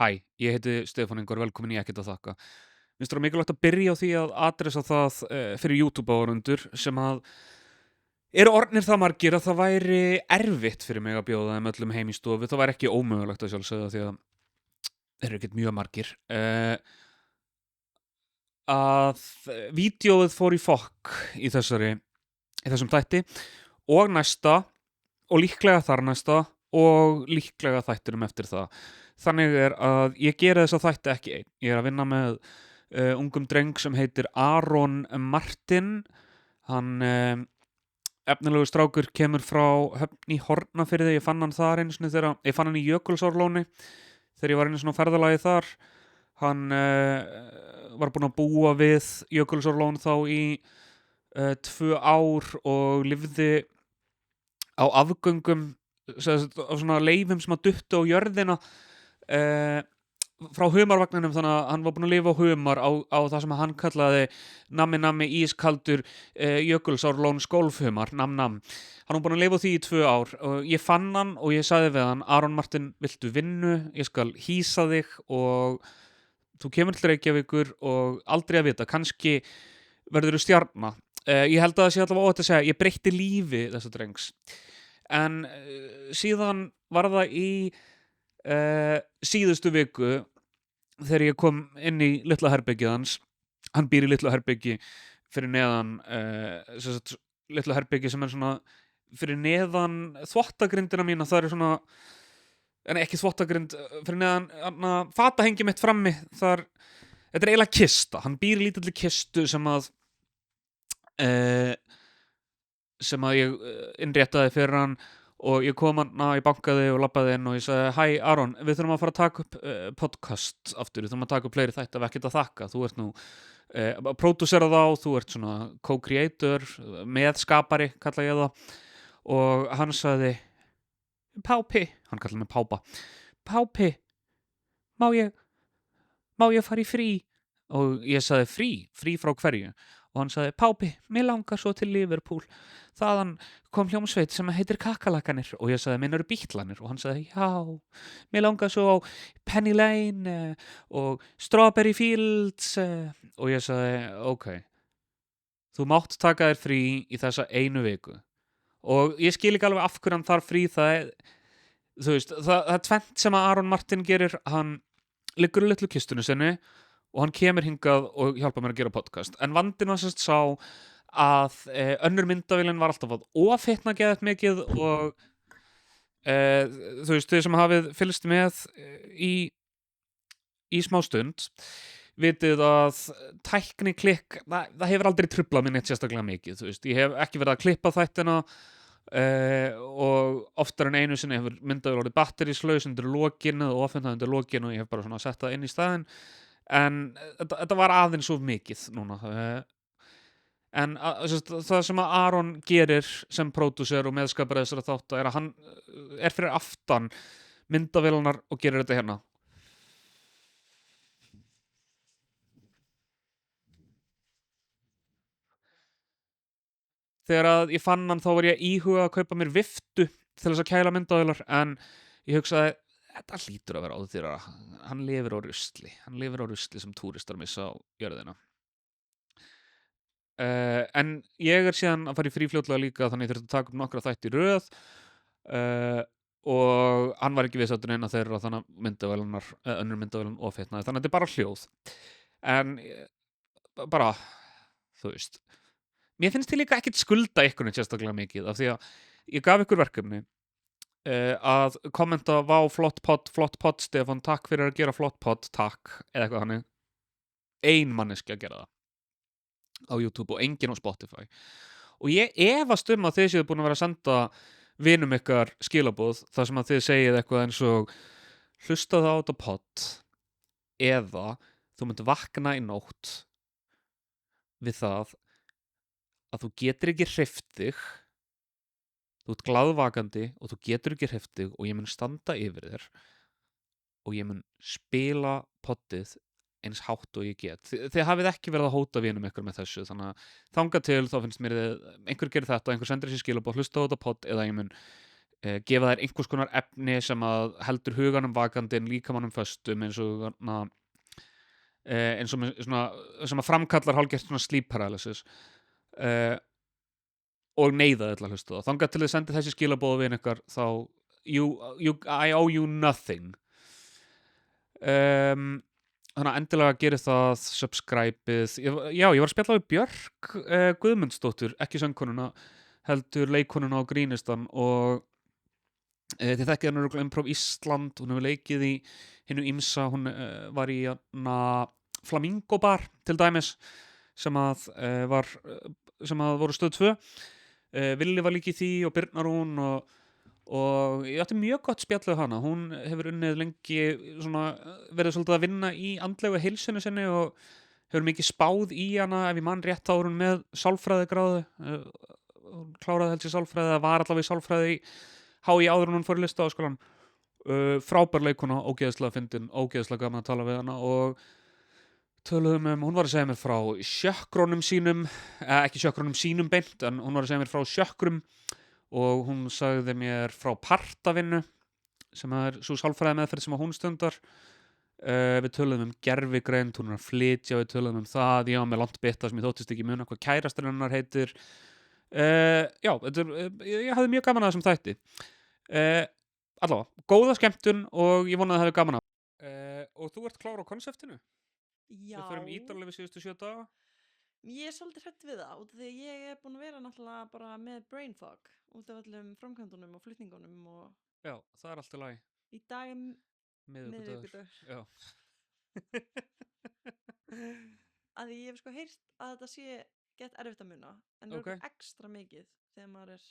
Hæ, ég heiti Stefán Ingvar, velkomin í Ekkert að þakka. Mér finnst það mikilvægt að byrja á því að adressa það fyrir YouTube-áhorfendur sem að eru orðnir það margir að það væri erfitt fyrir mig að bjóða þeim öllum heim í stofu. Það væri ekki ómögulegt að sjálfsögða því að þeir eru ekkert mjög margir. Að vídeóið fór í fokk í þessum þætti og næsta og líklega þar næsta og líklega þættinum eftir það. Þannig er að ég gera þessa þætti ekki einn. Ég er að vinna með ungum dreng sem heitir Aron Martin. Hann efnilegu strákur kemur frá Höfn í Hornafirði. Ég fann hann þar einu sinni þegar ég fann hann í Jökulsárlóni þegar ég var einu svona ferðalagi þar. Hann var búinn að búa við Jökulsárlón þá í 2 ár og lifði á afgöngum á svona leifum sem að duttu á jörðina frá humarvagninum, þannig að hann var búinn að lifa á humar á það sem hann kallaði nammi ískaldur Jökulsárlón skólfhumar, nam. Hann var búinn að lifa á því í 2 ár og ég fann hann og ég sagði við hann: Aron Martin, viltu vinnu? Ég skal hýsa þig og þú kemur til Reykjavíkur og aldrei að vita, kannski verður þú stjarna. Ég held að það sé allavega óhætt að segja, ég breytti lífi þessa drengs. En síðan var það í síðustu viku þegar ég kom inn í litla herbergið hans. Hann býr í litla herbergi fyrir neðan litla herbergi sem er svona fyrir neðan þvottagrindina mína. Það er svona, en ekki þvottagrind, fyrir neðan fatahengi mitt frammi þar. Þetta er eiginlega kista. Hann býr í lítilli kistu sem að ég innréttaði fyrir hann og ég kom hann, ég bankaði og labbaði inn og ég sagði: Hæ Aron, við þurfum að fara að taka upp podcast aftur, við þurfum að taka upp fleiri þætti af Ekkert að þakka. Þú ert nú pródúserað á, þú ert svona co-creator, meðskapari kalla ég það. Og hann sagði: Pápi, hann kallaði mig Pápa. Pápi, má ég fara í frí? Og ég sagði: Frí frá hverju? Og hann sagði: Pápi, mér langar svo til Liverpool. Þaðan kom hljómsveit sem heitir Kakalakkanir. Og ég sagði: Minn eru Bítlanir? Og hann sagði: Já, mér langar svo á Penny Lane og Strawberry Fields. Og ég sagði: Ok, þú mátt taka þér frí í þessa 1 viku. Og ég skil ekki alveg af hverju hann þarf frí. Það er tvennt sem að Aron Martin gerir. Hann liggur í litlu kistunni sinni og hann kemur hingað og hjálpa mér að gera podcast. En vandinn var sérst sá að önnur myndavélin var alltaf að ofhitna geðvægt mikið og þið sem hafið fylgst með í smá stund vitið að tækniklikk, það hefur aldrei trublað mér neitt sérstaklega mikið. Ég hef ekki verið að klippa þættina og oftar en einu sinni hefur myndavél orðið batteríslaus undir lokinu og ofhitnað undir lokinu og ég hef bara svona sett það inn í staðinn. En þetta var aðeins of mikið núna. En það sem að Aron gerir sem pródúser og meðskapari þessara þátta er að hann er fyrir aftan myndavélarnar og gerir þetta hérna. Þegar að ég fann hann þá var ég íhuga að kaupa mér viftu til þess að kæla myndavélar, en ég hugsaði: Þetta hlýtur að vera áður. Hann lifir á rusli sem túristar missa á jörðina. En ég er síðan að fara í frí fljótlega líka, þannig ég þurfti að taka upp nokkra þætti í röð og hann var ekki viðstaddur neina þeirra, þannig að myndavélarnar, önnur myndavélan ofhitnaði, þannig að þetta er bara hljóð. En bara, þú veist, mér finnst ég líka ekkert skulda ykkur sérstaklega mikið, af því að ég gaf ykkur verkefni að kommenta: Vá, flott podd Stefán, takk fyrir að gera flott podd, takk, eða eitthvað hannig. Ein manneskja að gera það á YouTube og enginn á Spotify. Og ég efast að þið séu búin að vera að senda vinum ykkar skilaboð þar sem að þið segið eitthvað eins og: Hlustaðu á þetta podd, eða þú myndir vakna í nótt við það að þú getur ekki hreyft þig, þú ert glaðvakandi og þú getur ekki hreyft þig og ég mun standa yfir þér og ég mun spila poddið eins hátt og ég get. Þið hafið ekki verið að hóta vinum ykkur með þessu, þannig að þangað til þá finnst mér einhver gerir þetta, einhver sendir þessi skilaboð: Hlusta á þetta podd, eða ég mun gefa þær einhvers konar efni sem að heldur huganum vakandi en líkamannum föstum eins og með svona, sem að framkallar hálfgert svona sleep paralysis og neyða þau til að hlusta það. Þangað til þið sendið þessi skilaboð við ykkar þá I owe you nothing. Þannig að endilega gerið það, subscribeið. Ég var að spjalla við Björk Guðmundsdóttur, ekki söngkonuna heldur leikkonuna á Grínistan og þið þekkið hann örugglega Improv Ísland, hún hefur leikið í hinnu ýmsa, hún var í Flamingo bar til dæmis sem að voru Stöð 2. Villi var líka í því og Birna Rún og ég átti mjög gott spjall við hana. Hún hefur unnið lengi svona, verið svolítið að vinna í andlegu heilsunni sinni og hefur mikið spáð í hana. Ef ég man rétt þá hún með sálfræðigráðu, hún kláraði helst í sálfræði, það var allavega í sálfræði í HÍ áður en hún fór í Listaháskólann. Frábær leikona, ógeðslega fyndin, ógeðslega gaman að tala við hana og töluðum hún var að segja mér frá sjökkrónum sínum, ekki sjökkrónum sínum beint, en hún var að segja mér frá sjökkrum og hún sagði mér frá partavinnu sem er svo sálfræði meðferð sem að hún stundar. Við töluðum gervigreind, hún að flytja, við töluðum það, ég var með langt bitta sem ég þóttist ekki muna hvað kærastur hennar heitir. Ég hafði mjög gaman að þessum þætti. Allavega, góða skemmtun og ég vona að það hafi gaman að. Og þú ert klár á konseptinu? Já. Við förum ítarlega við síðustu 7 daga. Ég er svolítið hrædd við það út af því ég er búin að vera náttúrulega bara með brain fog út af öllum framkvæmdunum og flutningunum og Já, það er allt í lagi. í dag er Miðvikudagur. Já. að ég hef sko heyrt að þetta sé gett erfitt að muna en Ok. ekstra mikið þegar maður er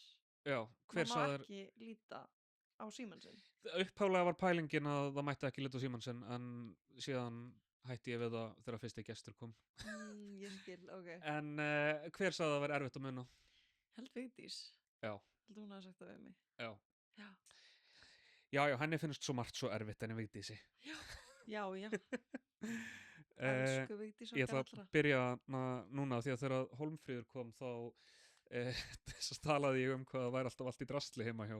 Já, hver maður má sagði þér? ekki líta á símann sinn. Upphaflega var pælingin að það mætti ekki lita á símann sinn en síðan hætti ég við það þegar fyrsti gestur kom. Ég skil, ok. En hver sagði að það væri erfitt að muna? Held Vigdís. Já. Held hún hafi sagt það við mig. Já. Já. Já, henni finnst svo margt svo erfitt en ég Vigdísi. Já. Eh, Elsku Vigdís Ég okkar ætla allra. að byrja núna því að þegar Hólmfríður kom þá þess að talaði ég hvað það væri alltaf allt í drasli heima hjá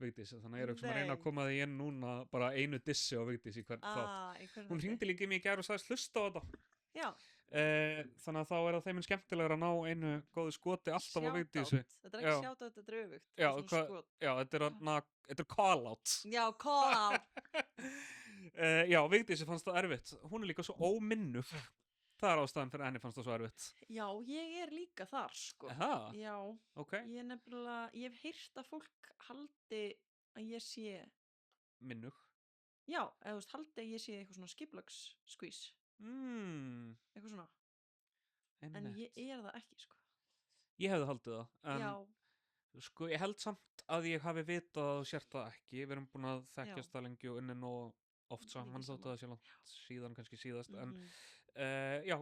Vigdísi, þannig að ég er að reyna að koma því inn núna bara einu dissi á Vigdísi í hvern þátt. Hún hringdi líka í mig í gær og sagðist hlusta á þetta. Já. Þannig að þá er það þeim skemmtilegur að ná einu góðu skoti alltaf á Vigdísi. Þetta er ekki shoutout, þetta er öfugt. Já, þetta er call out. Já, call out. Já, Vigdísi fannst það erfitt. Hún er líka svo óminnug. Það er ástæðan fyrir henni fannst það svo erfitt. Já, ég er líka þar, sko. Já, okay. Ég hef heyrt að fólk haldi að ég sé minnug. Já, eða þú veist, haldi að ég sé eitthvað svona skipulagsskvís. Eitthvað svona. En ég er það ekki, sko. Ég hefði haldið það, en já. Sko, ég held samt að ég hafi vitað og sért það ekki. Við erum búin að þekkjast það lengi og unnin og oft saman þótt að það sé langt síðan, kannski síðast, en já,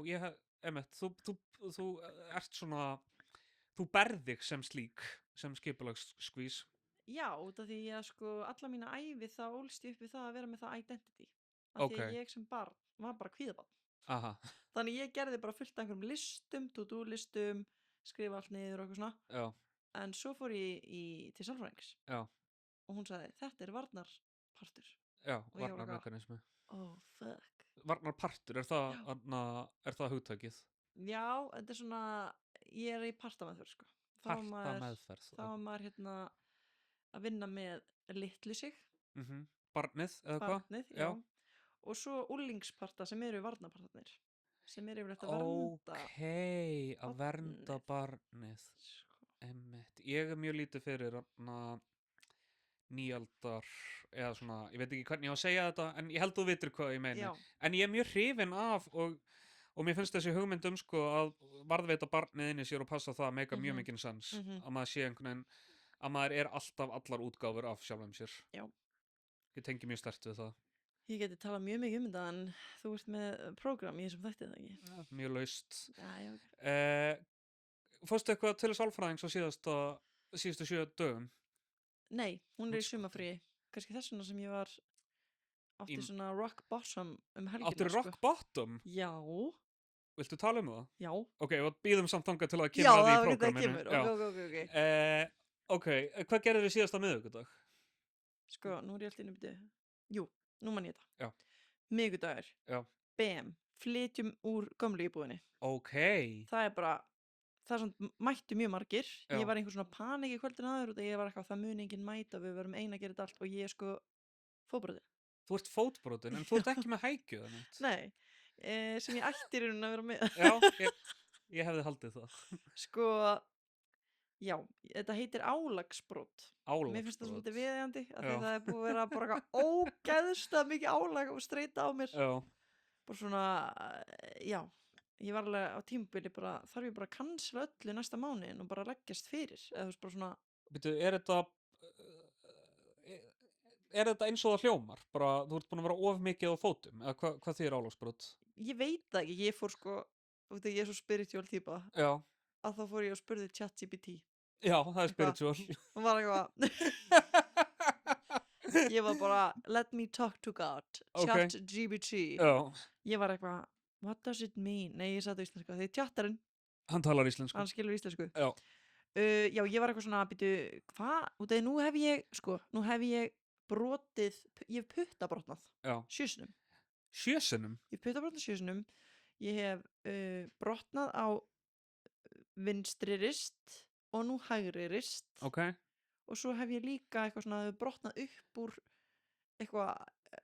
þú ert svona, þú berð þig sem slík, sem skipulagsskvís. Já, út af því að sko alla mína ævi þá ólst ég upp við það að vera með það identity. Af því að ég sem barn var bara kvíðabarn. Þannig ég gerði bara fullt af einhverjum listum, to-do listum, skrifa allt niður og eitthvað svona. Já. En svo fór ég til sálfræðings. Já. Og hún sagði, þetta er varnarpartur. Já, varnarmekanismi. Oh, fuck. Varnarpartur, er það hugtakið? Já, þetta er svona, ég er í partameðferð, sko. Partameðferð. Þá var maður að vinna með litlu sig. Barnið, eða hvað? Barnið, já. Og svo úlingsparta sem eru varnarpartarnir. Sem eru yfirleitt að vernda. Að vernda barnið. Einmitt. Ég er mjög lítið fyrir nýaldar eða svona, ég veit ekki hvernig ég á að segja þetta en ég held þú vitur hvað ég meina. En ég er mjög hrifinn af og mér finnst þessi hugmynd sko að varðveita barnið inni sér og passa það að meika mjög mikinn sens að maður sé einhvern veginn að maður er alltaf allar útgáfur af sjálfum sér. Já. Ég tengi mjög sterkt við það. Ég geti talað mjög mikið þetta en þú ert með prógram í þessum þætti, það ekki? Ja, mjög laust. Já. Fórstu eitthvað til sálfræðings á síðustu 7 dögum? Nei, hún er í sumafríi. Kannski þessuna sem ég átti svona rock bottom helgina. Áttu rock bottom? Já. Viltu tala það? Já. Ok, og býðum samt þangað til að kemur að því í prógraminu. Já, það kemur. Ok. Ok, hvað gerðir þið síðasta miðvikudag? Sko, nú er ég alltaf innum jú, nú man ég þetta. Já. Miðvikudagur. Já. Bam, flytjum úr gömlu íbúðinni. Ok. Það er bara, það er svona, mættu mjög margir. Já. Ég var einhver svona panik í kvöldin aður og ég var eitthvað, það muni enginn mæta, við verum eina að gera þetta allt og ég sko fótbrotinn. Þú ert fótbrotinn, en þú ert ekki með hækju þannig. Nei, sem ég ætti í rauninni að vera með. Já, ég hefði haldið það. Sko, já, þetta heitir álagsbrot. Mér finnst það svolítið viðeigandi af því það er búið að vera bara ógeðslega mikið álag og streita á mér. Já. Bara svona, já, ég var alveg á tímabili bara, þarf ég bara að cancela öllu næsta mánuðin og bara leggjast fyrir. Eða þú veist bara svona... Býtu, er þetta eins og það hljómar? Bara, þú ert búin að vera of mikið á fótum? Eða hvað þýðir álagsbrot? Ég veit það ekki, ég fór sko, þú veit að ég er svo spiritual típa. Já. Að þá fór ég og spurði ChatGPT. Já, það er spiritual. Hún var eitthvað ég var bara let me talk to God, ChatGPT. Ég var eitthvað what does it mean? Nei, ég sagði íslensku, því tjattarinn hann talar íslensku. Hann skilur íslensku. Já. Já, ég var eitthvað svona býtu, hvað? Út af nú hef ég brotið, ég hef puttabrotnað 7 sinnum. 7 sinnum? Ég hef puttabrotnað 7 sinnum. Ég hef brotnað á vinstri rist og nú hægri rist. Ok. Og svo hef ég líka eitthvað svona brotnað upp úr eitthvað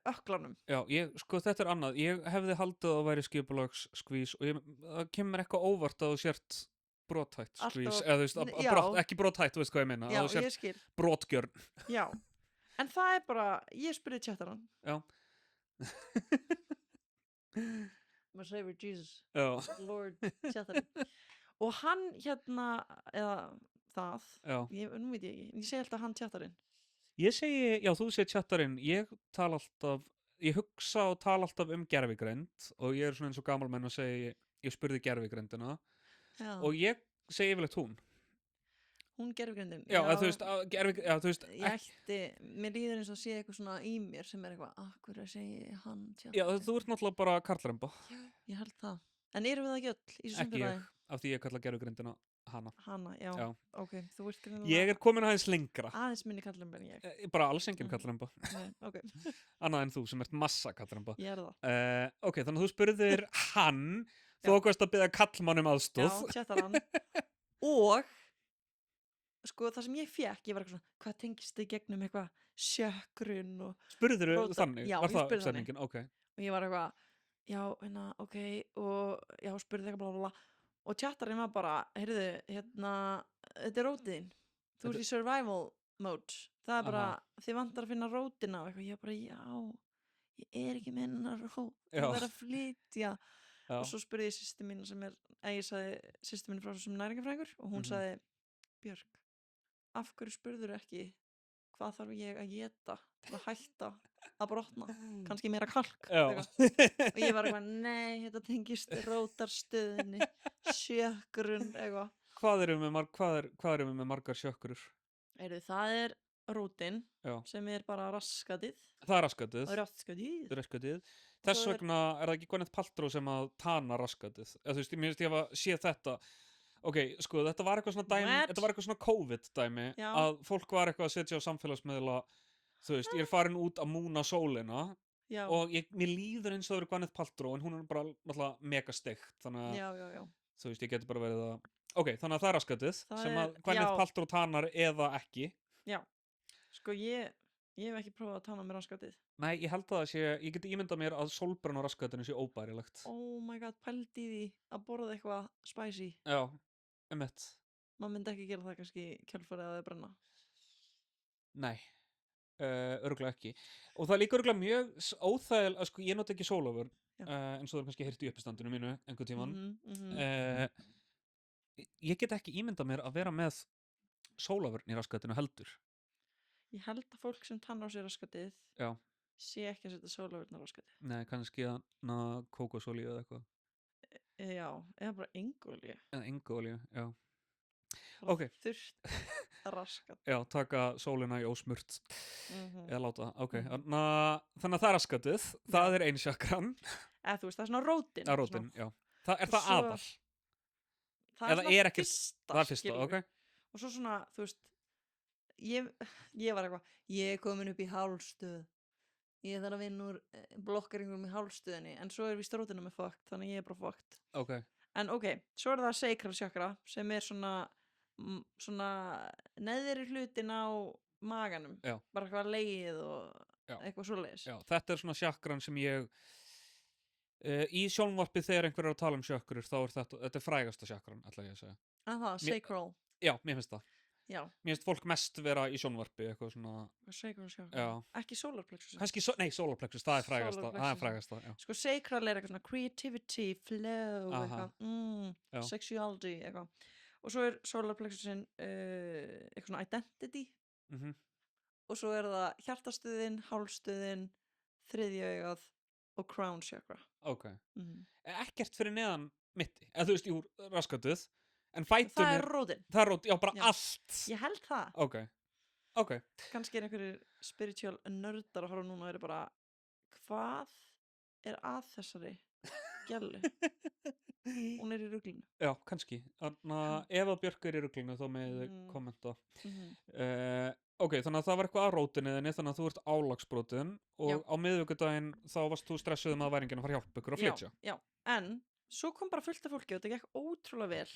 ökklanum. Já, sko þetta er annað. Ég hefði haldið að væri skipulagsskvís og það kemur eitthvað óvart að þú sért brothætt skvís. Eða þú veist, ekki brothætt, þú veist hvað ég meina. Já, ég skil. Brotgjörn. Já, en það er bara, ég spurði chattarann. Já. My savior Jesus. Já. Lord chattarann. Og hann hérna, eða það, nú veit ég ekki, ég segi alltaf hann chattarinn. Ég segi, já þú segir chattarinn, ég hugsa og tala alltaf gervigreind og ég er svona eins og gamalmenn að segja, ég spurði gervigreindina og ég segi yfirleitt hún. Hún gervigreindin? Já, þú veist, mér líður eins og sé eitthvað svona í mér sem er eitthvað, akkur að segja hann chattarinn. Já, þú ert náttúrulega bara karlremba. Já, ég held það. En erum við það ekki öll í þessu samfélagi? Ekki ég, af því ég kalla gervigreindina hana. Hana, já. Ok, þú ert greinilega... Ég er komin aðeins lengra. Aðeins minni karlremba en ég. Bara alls enginn karlremba. Nei, ok. Annað en þú sem ert massa karlremba. Ég er það. Ok, þannig að þú spurðir hann, þú ákvæmst að biðja kallmann um aðstoð. Já, chattar hann. Og, sko, það sem ég fekk, ég var eitthvað svona, hvað tengist þið gegnum eitthvað sjökkrun og... Spurður þú þannig? Já, ég spurði þannig. Okay. Og ég var eitthvað, já, ok, og já, spurði eitthvað blá. Og chattarinn var bara, heyrðu, hérna, þetta er rótiðinn. Þú ert í survival mode. Það er bara, þið vantar að finna rótina og eitthvað. Ég bara, já, ég er ekki með hennar rót. Ég verð að flytja. Já. Og svo spurði ég systur mín ég sagði systur mín frá sem næringafræðingur og hún sagði, Björk, af hverju spurður ekki hvað þarf ég að éta til að hætta að brotna? Kannski meira kalk. Og ég var eitthvað, nei, þetta tengist rótarstöðinni, sjökkrun, eitthvað. Hvað erum við með margar sjökkrur? Það er rótin sem er bara raskatið. Það er raskatið. Raskatið. Þess vegna er það ekki Gwyneth Paltrow sem að tana raskatið. Þú veist, mér finnst ég að sé þetta. Ok, sko, þetta var eitthvað svona dæmi, þetta var eitthvað svona COVID-dæmi að fólk var eitthvað að setja á samfélagsmiðla, þú veist, ég er farin út að múna sólina og mér líður eins og það verið Gwyneth Paltrow en hún er bara náttúrulega mega steikt, þannig að, þú veist, ég geti bara verið að, ok, þannig að það er raskatið sem að Gwyneth Paltrow tanar eða ekki. Já, sko, ég hef ekki prófað að tana með raskatið. Nei, ég held að ég geti ímyndað mér að sólbrenn á raskatinu sé óbærilegt. Oh my god, pældi í því að borða eitthvað spicy. Já. Maður myndi ekki gera það kannski kjölfarið að það brenna. Nei, örugglega ekki. Og það er líka örugglega mjög óþægilega, sko, ég nota ekki sólavörn eins og það er kannski heyrt í uppistandinu mínu einhvern tímann. Ég get ekki ímyndað mér að vera með sólavörn í raskatinu heldur. Ég held að fólk sem tannar á sér raskatið sé ekki að setja sólavörn á raskatið. Nei, kannski að kókosólíu eða eitthvað. Já, eða bara engolíu. Eða engolíu, já. Ok. Þurrt raskat. Já, taka sólina í ósmurt. Eða láta það, ok. Þannig að það er raskatið, það er ein sjökkran. Eða þú veist, það er svona rótin. Það er rótin, já. Er það aðal? Það er svona fyrsta, það er fyrsta, ok. Og svo svona, þú veist, ég var eitthvað, ég er komin upp í hálfstöð, ég þarf að vinna úr blokkaringum í hálfstöðinni, en svo er við strótina með fucked, þannig ég er bara fucked. En svo er það sacral chakra sem er svona neðri hlutin á maganum, bara eitthvað legið og eitthvað svoleiðis. Já, þetta er svona chakran sem ég í sjónvarpi þegar einhver er að tala chakrur, þá er þetta frægasta chakran, ætla ég að segja. Sacral. Já, mér finnst það. Já. Mér finnst fólk mest vera í sjónvarpi eitthvað svona sacral chakra. Ekki solar plexus. Nei, solar plexus, það er frægasta. Sko sacral er eitthvað svona creativity, flow, eitthvað, sexuality, eitthvað. Og svo er solar plexusin eitthvað svona identity. Og svo er það hjartastöðin, hálfstöðin, þriðja augað og crown chakra. Ekkert fyrir neðan mitti, eða þú veist, jú, raskatuð. En fæturnir... Það er rótin. Það er rótin, já, bara allt. Ég held það. Ok. Kannski er einhverjir spiritual nördar að horfa núna og eru bara, hvað er að þessari gælu? Hún er í ruglinu. Já, kannski. Ef að Björk er í ruglinu, þá með kommenta. Þannig að það var eitthvað að rótinniðinni, þannig að þú ert álagsbrotin og á miðvikudaginn þá varst þú stressuð að væringin að fara að hjálpa ykkur að flytja. Já, en svo kom bara fullt af fólki og þetta gekk ótrúlega vel.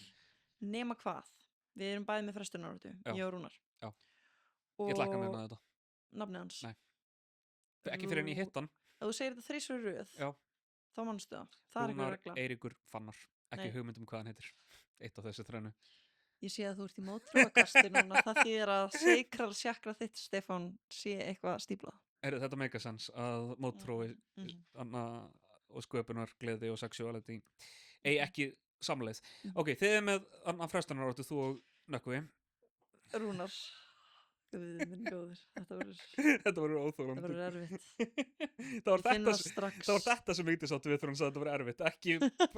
Nema hvað, við erum bæði með frestunaráttu, ég og Rúnar. Já, ég ætla ekki að nefna þetta. Nafnið hans? Nei, ekki fyrir en ég hitt hann. Ef þú segir þetta 3 í röð, þá manstu það. Það er eitthvað regla. Rúnar Eiríkur Fannar, ekki hugmyndum hvað hann heitir. Eitt af þessu þrennu. Ég sé að þú ert í móttrúakasti núna, það þýðir að sacral chakra þitt, Stefán, sé eitthvað stíplað. Þetta make a sense að móttrúi og sköpunar, gleði og sexuality ekki samleið. Þið er með frestunaráttu, þú og Nökkvi. Rúnar. Guð minn góður. Þetta verður óþólandi. Þetta verður erfitt. Það var þetta sem Vigdís átti við þegar hún sagði að þetta verður erfitt.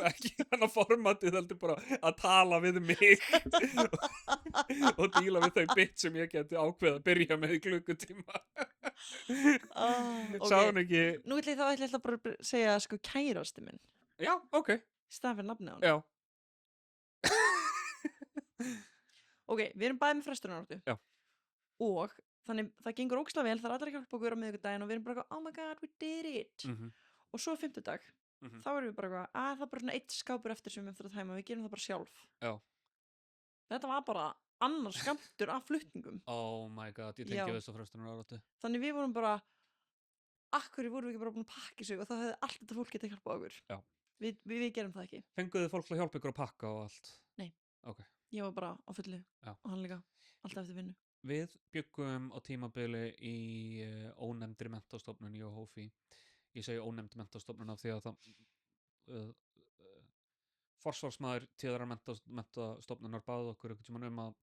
Ekki þannig formatið, heldur bara að tala við mig og díla við þau bit sem ég geti ákveð að byrja með í klukkutíma. Sá hún ekki... Nú ætla ég bara að segja kærasti minn. Já, Staðan fyrir nafnið á hann. Já. Við erum bæði með frestunaráttu. Já. Og þannig það gengur ógeðslega vel, það er allir að hjálpa okkur á miðvikudaginn og við erum bara oh my god, we did it. Og svo 5. dag, þá erum við bara það er bara svona 1 skápur eftir sem við eftir að tæma, við gerum það bara sjálf. Já. Þetta var bara annar skammtur af flutningum. Oh my god, ég tengi þessu frestunaráttu. Þannig við vorum bara akkur vorum við ekki bara búin að pakka sig og þá hefði allt þetta fólk getið að hjálpa okkur. Já. Við gerum það ekki. Fenguðu fólk að hjálpa ykkur að pakka og allt? Nei. Ég var bara á fullu og hann líka, alltaf eftir vinnu. Við byggum á tímabili í ónefndri menntastofnun, ég og Hófi. Ég segi ónefnd menntastofnun af því að það forsvarsmaður tíðarar menntastofnunar baði okkur einhvern tímann að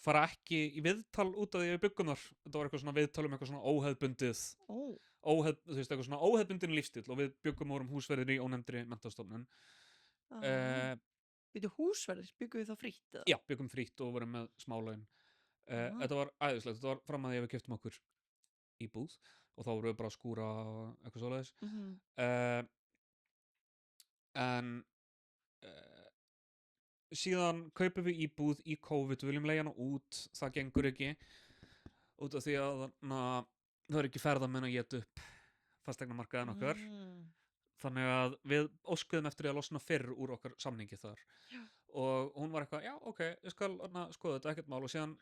fara ekki í viðtal út af því við byggum þar. Þetta var eitthvað svona viðtal eitthvað svona óhefðbundið. Þú veist, eitthvað svona óhefðbundin lífstíl og við byggum vorum húsverðir í ónefndri menntastofnun. Húsverðir, byggum við þá frítt? Eða? Já, byggum frítt og vorum með smálaun. Þetta var æðislegt, þetta var fram að því að við keyptum okkur íbúð og þá vorum við bara að skúra eitthvað svoleiðis. En síðan kaupum við íbúð í COVID, við viljum leigja hana út, það gengur ekki út af því að það er ekki ferðamenn að éta upp fasteignamarkaðinn okkar. Þannig að við óskuðum eftir að losna fyrr úr okkar samningi þar. Og hún var eitthvað, ég skal skoða þetta, ekkert mál og síðan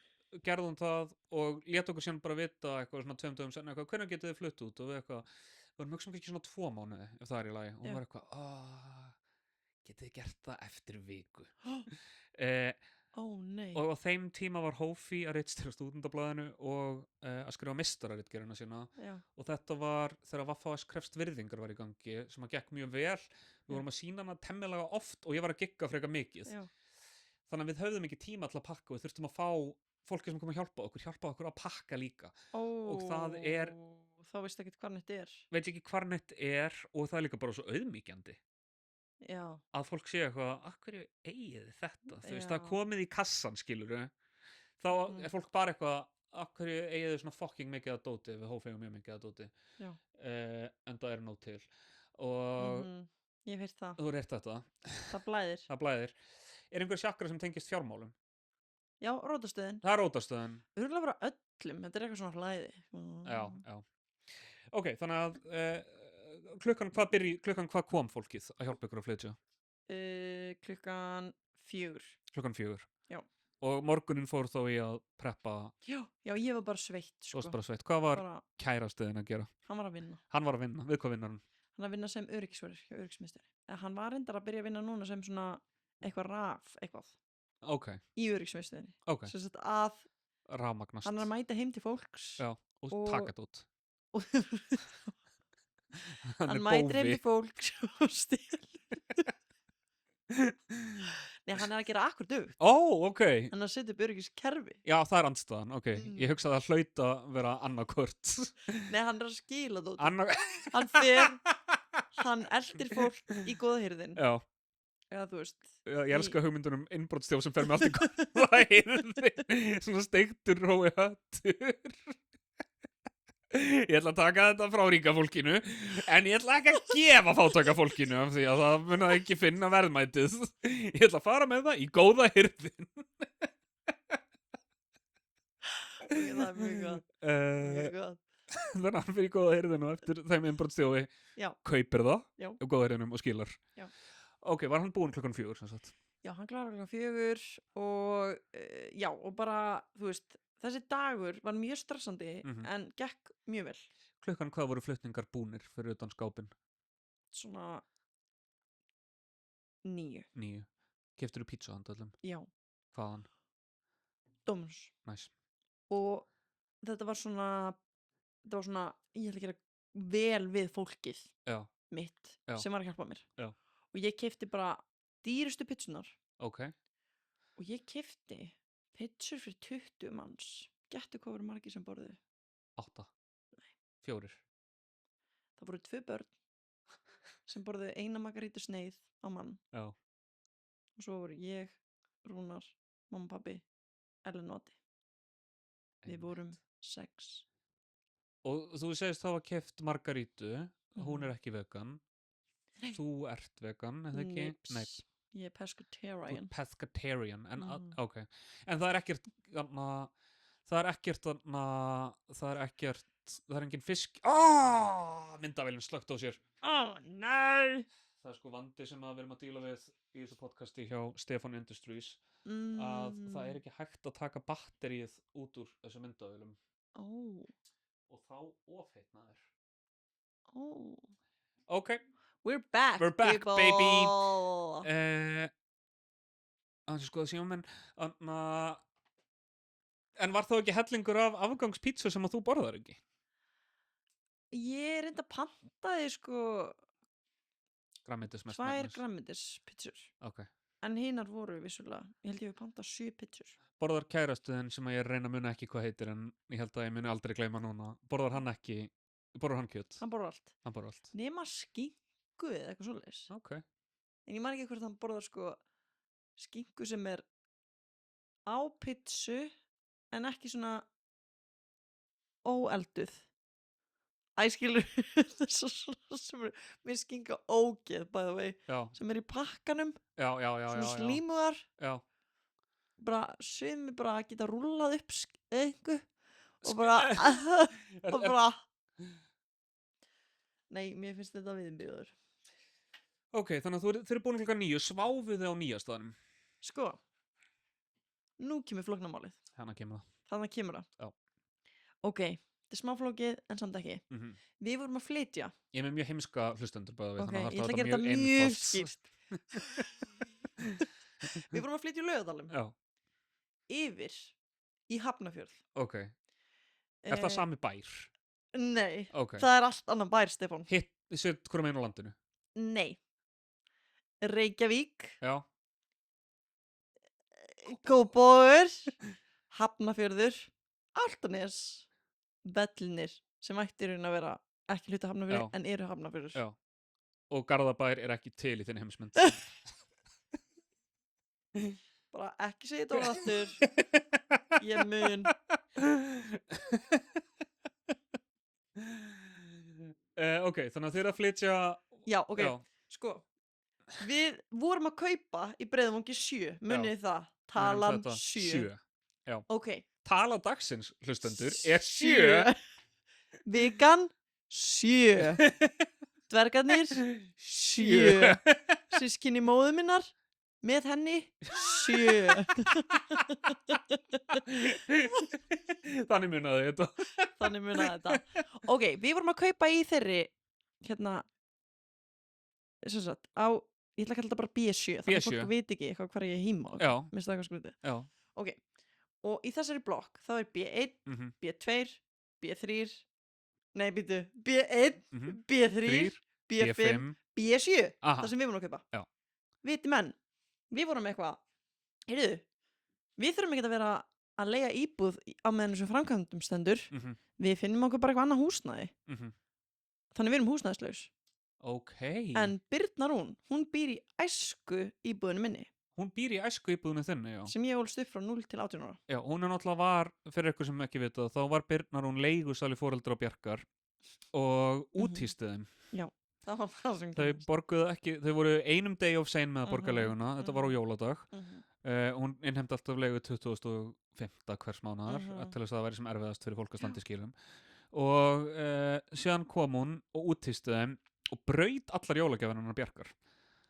gerði hún það og lét okkur síðan bara vita eitthvað svona 2 dögum senna eitthvað, hvernig getið þið flutt út og við eitthvað, við varum ekki svona 2 mánuði ef það er í lagi og hún var eitthvað, getið þið gert það eftir viku. Nei. Og á þeim tíma var Hófi að ritstýra Stúdendablaðinu og að skrifa meistararitgerðina sína. Og þetta var þegar Vaffaðs krefst virðingar var í gangi sem að gekk mjög vel. Við vorum að sýna hana temmilega oft og ég var að gigga frekar mikið. Þannig að við höfðum ekki tíma til að pakka og við þurftum að fá fólki sem kom að hjálpa okkur að pakka líka. Og það er... Þá veist ekki hvar neitt er. Veit ekki hvar neitt er og það er líka bara svo auðmýkjandi. Já. Að fólk sé eitthvað, hverju eigið þið þetta? Þú veist, það er komið í kassan, skilurðu. Þá er fólk bara eitthvað, hverju eigið þið svona fucking mikið að dóti, við hófegum mjög mikið að dóti. En það er nóg til. Og ég hef heyrt það. Þú hefur heyrt þetta. Það blæðir. Það blæðir. Er einhver chakra sem tengist fjármálum? Já, rótastöðin. Það er rótastöðin. Örugglega bara öllum, þetta eitthvað svona flæði. Já. Ok, þannig að klukkan hvað kom fólkið að hjálpa ykkur að flytja? Klukkan 4. Klukkan 4? Já. Og morgunin fór þó í að preppa? Já, ég var bara sveitt, sko. Þú varst bara sveitt. Hvað var kærastiðin að gera? Hann var að vinna. Hann var að vinna? Við hvað vinnar hann? Hann að vinna sem öryggisvörður hjá öryggismiðstöðinni. Hann var reyndar að byrja að vinna núna sem svona eitthvað. Ok. Í öryggismiðstöðinni. Ok. Sem sagt að rafmagnast. Hann er að mæta heim til fólks. Já, og taka þetta út. Hann mætir heim til fólks og stil. Nei, hann er að gera akkur dögt. Ok. Hann er að setja upp öryggiskerfi. Já, það er andstæðan, ok. Ég hugsaði að hlauta vera annarkvort. Nei, hann er að skila dóttir. Hann eldir fólk í góða hirðin. Já. Eða þú veist. Ég elska hugmyndunum innbrotstjóf sem fer með allt í góða hirðin. Svona steiktur rói hattur. Ég ætla að taka þetta frá ríka fólkinu, en ég ætla ekki að gefa fátæka fólkinu af því að það mun að ekki finna verðmætið. Ég ætla að fara með það í góða hirðin. Það er mjög gott. Þannig að hann fyrir í góða hirðin og eftir þeim innbrotstjófi kaupir það á góða hirðinum og skilar. Já. Ok, var hann búinn klukkan 4 sem sagt? Já, hann klárar klukkan 4 og og bara, þú veist, þessi dagur var mjög stressandi en gekk mjög vel. Klukkan hvað voru flutningar búnir fyrir utan skápinn? Svona 9. Keyptirðu pítsu handa öllum? Já. Hvaðan? Dominus. Nice. Og þetta var svona, ég ætla að gera vel við fólkið mitt sem var að hjálpa mér. Já. Og ég keypti bara dýrustu pítsunar. Ok. Og ég keypti pítsur fyrir 20 manns. Gettu hvað voru margir sem borðuðu? 8. Nei. 4. Það voru 2 börn sem borðuðu eina margarítusneið á mann. Já. Og svo voru ég, Rúnar, mamma og pabbi, Ellen og Addi. Við vorum 6. Og þú segist þá að keypt margarítu, hún er ekki vegan. Nei. Þú ert vegan, eða ekki? Nei. Ég er pescatarian. Pescatarian, en ok. En það er ekkert, það er engin fisk. Myndavélinn slökkt á sér. Nei! Það er sko vandi sem við erum að díla við í þessu podcasti hjá Stefán Industries, að það er ekki hægt að taka batterið út úr þessu myndavélum. Og þá ofheitnaður. Ok. We're back, people. Baby. Sko, en var þá ekki hellingur af afgangspítsu sem að þú borðar ekki? Ég reynda að pantaði sko 2 grænmetispítsur. Ok. En hinar voru vissulega, ég held ég við pantað 7 pítsur. Borðar kærastuðin sem að ég reyna að muna ekki hvað heitir, en ég held að ég muni aldrei gleyma núna. Borðar hann kjöt? Hann borðar allt. Nema skinku eða eitthvað svoleiðis. Ok. En ég man ekki hvort hann borðar sko skinku sem er á pítsu en ekki svona óelduð. Æskilur svona sem er mér skinka ógeð by the way. Já. Sem er í pakkanum. Já. Svona slímuðar. Já. Bara sumi bara geta rúllað upp einhver og bara og bara nei, mér finnst þetta viðbjóður. Ok, þannig að þið eru búin klukkan 9. Sváfuð þið á nýjastaðnum? Sko, nú kemur flóknarmálið. Þannig kemur það. Já. Ok, þetta er smáflókið en samt ekki. Við vorum að flytja. Ég er með mjög heimska hlustendur bæða við. Ok, ég ætla að gera þetta mjög skýrt. Við vorum að flytja í Laugardalnum. Já. Yfir í Hafnarfjörð. Ok. Er það sami bær? Nei, okay. Það er allt annan bær, Stefán. Hvor meginn á landinu? Nei. Reykjavík. Já. Kópavogur. Hafnarfjörður. Álftanes. Vellinir, sem ætti raun að vera ekki hluti Hafnarfjörður, en eru Hafnarfjörður. Já. Og Garðabær er ekki til í þinni heimsmynd. Bara ekki segja þetta orð aftur. Ég mun. Ok, þannig að þið eru að flytja. Já, ok. Já. Sko, við vorum að kaupa í Breiðavangi 7. Munið það. Talan 7. Já. Ok, Tala dagsins, hlustendur, er 7. Vikan 7. Dvergarnir 7. Systkini móðu minnar með henni 7. Þannig munaði þetta. Þannig munaði þetta. Ok, við vorum að kaupa í þeirri hérna sem sagt, ég ætla að kalla þetta bara B7 þannig að fólk veit ekki eitthvað hvað ég er heima Já. Minnst það eitthvað skrítið. Já. Ok, og í þessari blokk þá er B1, B2, B3 nei, býtu, B1, B3, B5, B7 það sem við vorum að kaupa. Já. Viti menn, við vorum eitthvað heyrðu, við þurfum ekki að vera að leigja íbúð á meðan þessu framkvæmdum stendur. Við finnum okkur bara eitthvað annað húsnæði. Þannig við erum húsnæðislaus. Ok. En Birna Rún, hún býr í æsku íbúðinu minni. Hún býr í æsku íbúðinu þinni, já. Sem ég ólst upp frá 0 til 18 ára. Já, hún er náttúrulega var, fyrir eitthvað sem ekki vita, þá var Birna Rún leigusali foreldra á Bjarkar og úthýsti þeim. Já, það var það sem Þau borguðu ekki, þau voru einum day of sein með að borga leiguna, þetta var á jóladag. Hún innhemdi alltaf leigu 2005 hvers mánaðar til þess að það væri sem erfiðast fyrir fólk að standa í skilum. Og síðan kom hún og úthýsti þeim og braut allar jólagjafinarnar Bjarkar.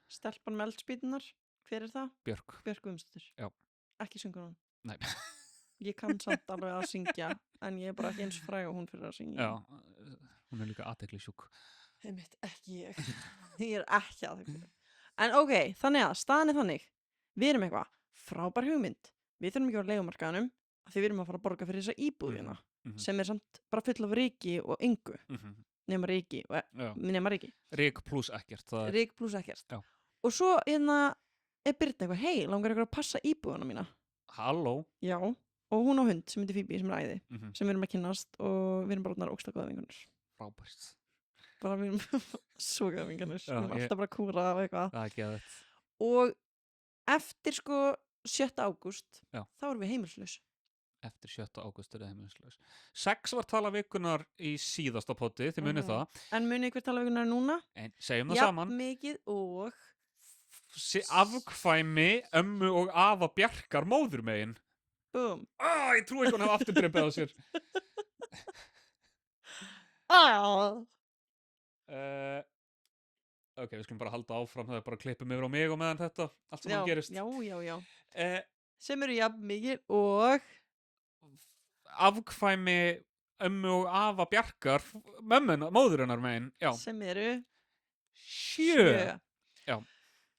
Stelpan með eldspýtunar, hver er það? Björk. Björk Guðmundsdóttir. Já. Ekki syngur hún? Nei. Ég kann samt alveg að syngja, en ég er bara ekki eins fræg og hún fyrir að syngja. Já, hún er líka athyglisjúk. Einmitt, ekki ég. Ég er ekki athyglisjúk. En ok, þannig að staðan er þannig. Við erum eitthvað frábær hugmynd. Við þurfum ekki að vera leigumarkaðanum af því við erum að fara að borga fyrir þessa íbúðina sem er samt bara full af ryki og engu. Nema ryki. Ryk pluss ekkert. Ryk pluss ekkert. Já. Og svo er Birna eitthvað, hei, langar eitthvað að passa íbúðuna mína? Halló. Já, og hún á hund sem heitir Phoebe, sem er æði, sem við erum að kynnast og við erum bara orðnar ógeðslega góðar vinkonur. Frábært. Bara við erum svo góðar vinkonur. Við erum alltaf bara að kúra af eitthvað. Það er geðveikt. Og eftir 7. ágúst, Já. þá erum við heimilislaus. Eftir 7. ágúst er það heimilislaus. 6 var tala vikunar í síðasta potti, þið munið það. En munið hver tala vikunar núna? Segjum það saman. Jafn mikið og afkvæmi ömmu og afa Bjarkar móður megin. Búm. Ég trúi ekki hún hafa afturdreipið á sér. Ok, við skulum bara halda áfram, það er bara að klippa mig yfir á mig og meðan þetta allt saman gerist. Já. Sem eru jafn mikið og afkvæmi ömmu og afa Bjarkar móður hennar megin. Já. Sem eru 7.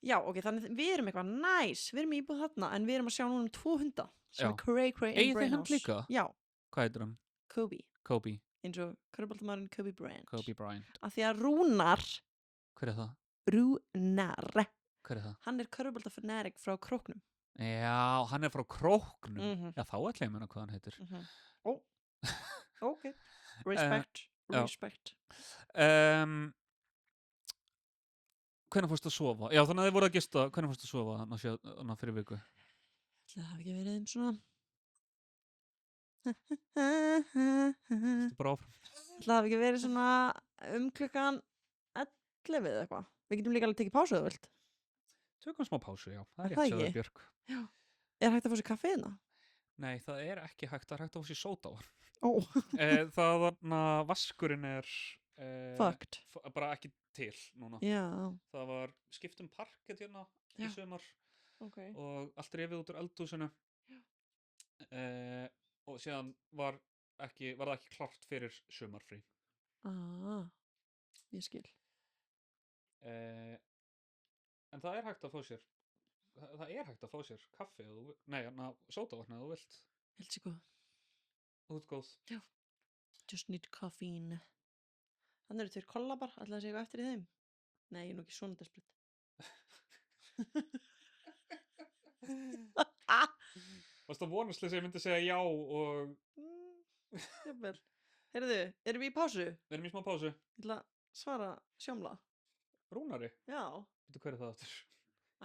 Já, ok, þannig við erum eitthvað næs, við erum íbúð þarna, en við erum að sjá núna 2 hunda sem er Cray and Brainhouse. Eigið þið hund líka? Já. Hvað heitir hann? Kobe. Eins og körfuboltamaðurinn Kobe Bryant. Af því að Rúnar. Hver er það? Rúnar. Hver er það? Hann er körfuboltafanatic frá Króknum. Já, hann er frá Króknum. Já, þá ætla ég að muna hvað hann heitir. Ok. Respect. Hvernig fórst að sofa? Já, þannig að þið voru að gista. Hvernig fórst að sofa þannig fyrir viku? Það hafi ekki verið svona Þetta bara áfram. Það hafi ekki verið svona klukkan 11 eða eitthvað. Við getum líka alveg tekið pásu eða vilt. Tökum smá pásu, já. Það er rétt sjáðu Björk. Já. Er hægt að fá sér kaffi hérna? Nei, það er ekki hægt. Það er hægt að fá sér sóda. Það þarna vaskurinn er fucked. Bara ekki til núna. Já. Það var skipt parkett hérna í sumar og allt rifið út úr eldhúsinu. Og síðan var það ekki klart fyrir sumarfrí. Ég skil. En það er hægt að fá sér kaffi sódavatn eða þú vilt. Helt sér góð. Þú ert góð. Já. Just need caffeine. Þannig eru 2 kollabar, ætlaði að segja eitthvað eftir í þeim. Nei, ég er nú ekki svona desperate. Varst það vonast þess að ég myndi segja já og... Jafnvel. Heyrðu, erum við í pásu? Við erum í smá pásu. Ég ætla að svara Sjómla. Rúnari? Já. Veitu hver er það aftur?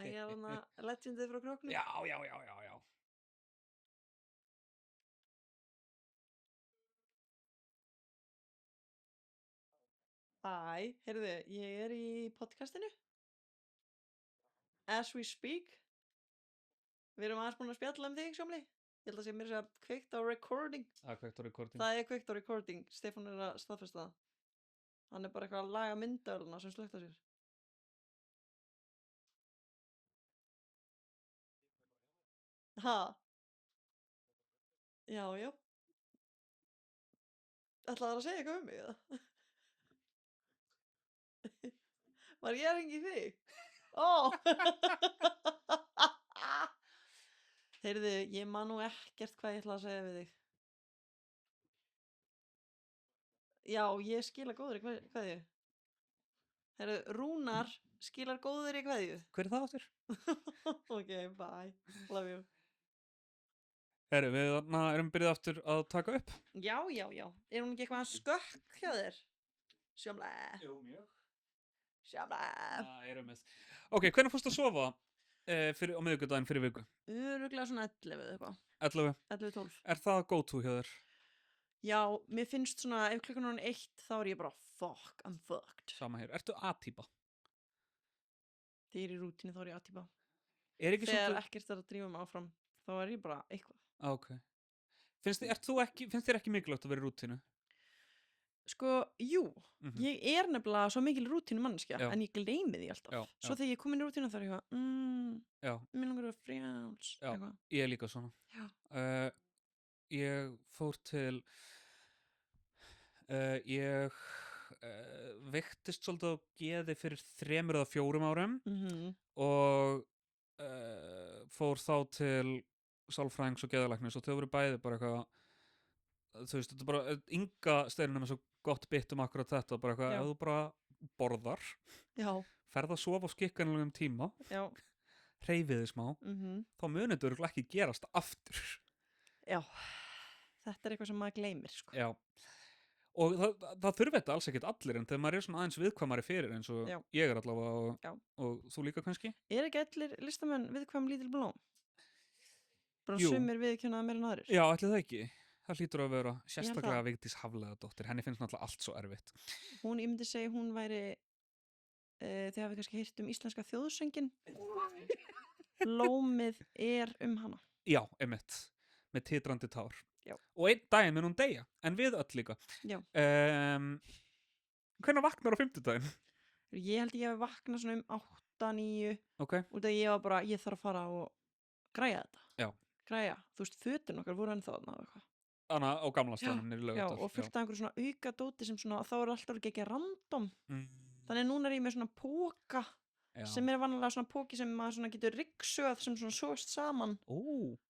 Ég er hana legendið frá Króknum. Já. Heyrðu, ég er í podcastinu. As we speak. Við erum aðeins búin að spjalla þig, Sjómli. Ég held að sé mér að kveikt á recording. Kveikt á recording. Það kveikt á recording. Stefán að staðfesta það. Hann bara eitthvað að laga myndavélina sem slökkt á sér. Ha? Já. Ætlaði það að segja eitthvað mig, eða? Var ég að hringja í þig? Heyrðu, ég man nú ekkert hvað ég ætlaði að segja við þig. Já, ég skila góður í kveðju. Heyrðu, Rúnar skilar góður í kveðju. Hver það áttur? Ok, bye. Love you. Heyrðu, við erum byrjuð aftur að taka upp. Já. Er hún ekki eitthvað að skökk hjá þér? Sjámla. Jú, mjög. Sjámla. Erum við. Ok, hvernig fórstu að sofa á miðvikudaginn fyrir viku? Örugglega svona 11 eða eitthvað. 11-12. Er það go to hjá þér? Já, mér finnst svona, ef klukkan er 1 þá er ég bara, fuck, I'm fucked. Sama hér. Ertu A-týpa? Þegar ég er í rútínu þá er ég A-týpa. Þegar ekkert er að drífa mig áfram, þá er ég bara eitthvað. Ok. Finnst þér ekki mikilvægt að vera í rútínu? Sko, jú. Ég er nefnilega svo mikil rútínu manneskja, en ég gleymi því alltaf. Svo þegar ég kom inn í rútínu þá er ég eitthvað, mér langar að vera frjáls. Já, ég er líka svona. Já. Ég fór til ég veiktist svolítið á geði fyrir 3 eða 4 árum og fór þá til sálfræðings og geðalæknis og þau voru bæði bara eitthvað, þú veist, þetta er bara Inga Steinunum er svo gott bit akkurat þetta, bara eitthvað, ef þú bara borðar, ferð að sofa á skikkanlegum tíma, hreyfið þig smá, þá munir þetta örugglega ekki gerast aftur. Já, þetta er eitthvað sem maður gleymir, sko. Já, og það þurfi þetta alls ekkert allir, en þegar maður er svona aðeins viðkvæmari fyrir, eins og ég er allavega og þú líka kannski. Er ekki allir listamenn viðkvæm lítil blóm? Bara sumir viðkvæmnaða meira en aðrir? Já, ætli það ekki. Það hlýtur að vera sérstaklega Vigdís Hafliðadóttir. Henni finnst náttúrulega allt svo erfitt. Ég myndi segja hún væri, þið hafið kannski heyrt íslenska þjóðsöngin. Blómið er hana. Já, einmitt. Með titrandi tár. Já. Og einn daginn mun hún deyja, en við öll líka. Já. Hvenær vaknar á 50-daginn? Ég held ég hef vaknað svona 8-9. Ok. Og þegar ég var bara, ég þarf að fara og græja þetta. Já. Græja. Þú veist, fötin okkar voru ennþá þarna og eitthvað. Þannig á gamla staðnum niður í Laugardal. Já, og fullt af einhverju svona auka dóti sem svona, þá er alltaf ekki random. Þannig núna er ég með svona póka sem er vanlega svona póki sem maður svona getur ryksuð sem svona sóst saman.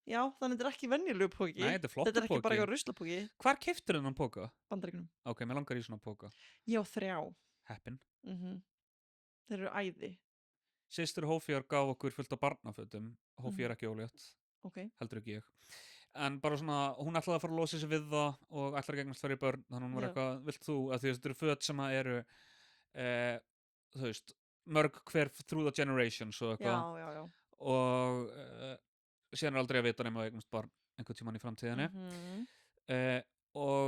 Já, þannig þetta er ekki venjulegu póki. Nei, þetta er flottur póki. Þetta er ekki bara eitthvað ruslapóki. Hvar keyptir þennan póka? Bandaríkjunum. Ok, mér langar í svona póka. Já, 3. Heppin. Þeir eru æði. Systur Hófjör gaf okkur fullt af barnafötum. Hófjör ekki ólétt. Ok. Heldur ekki ég. En bara svona, hún ætlaði að fara að losa sig við það og ætlaði að gegnast fyrir börn, þannig hún var eitthvað, vilt þú, að því þetta eru föt sem að eru, þú veist, mörg hver through the generations og eitthvað. Já. Og síðan er aldrei að vita nema að eignast barn einhvern tímann í framtíðinni. Og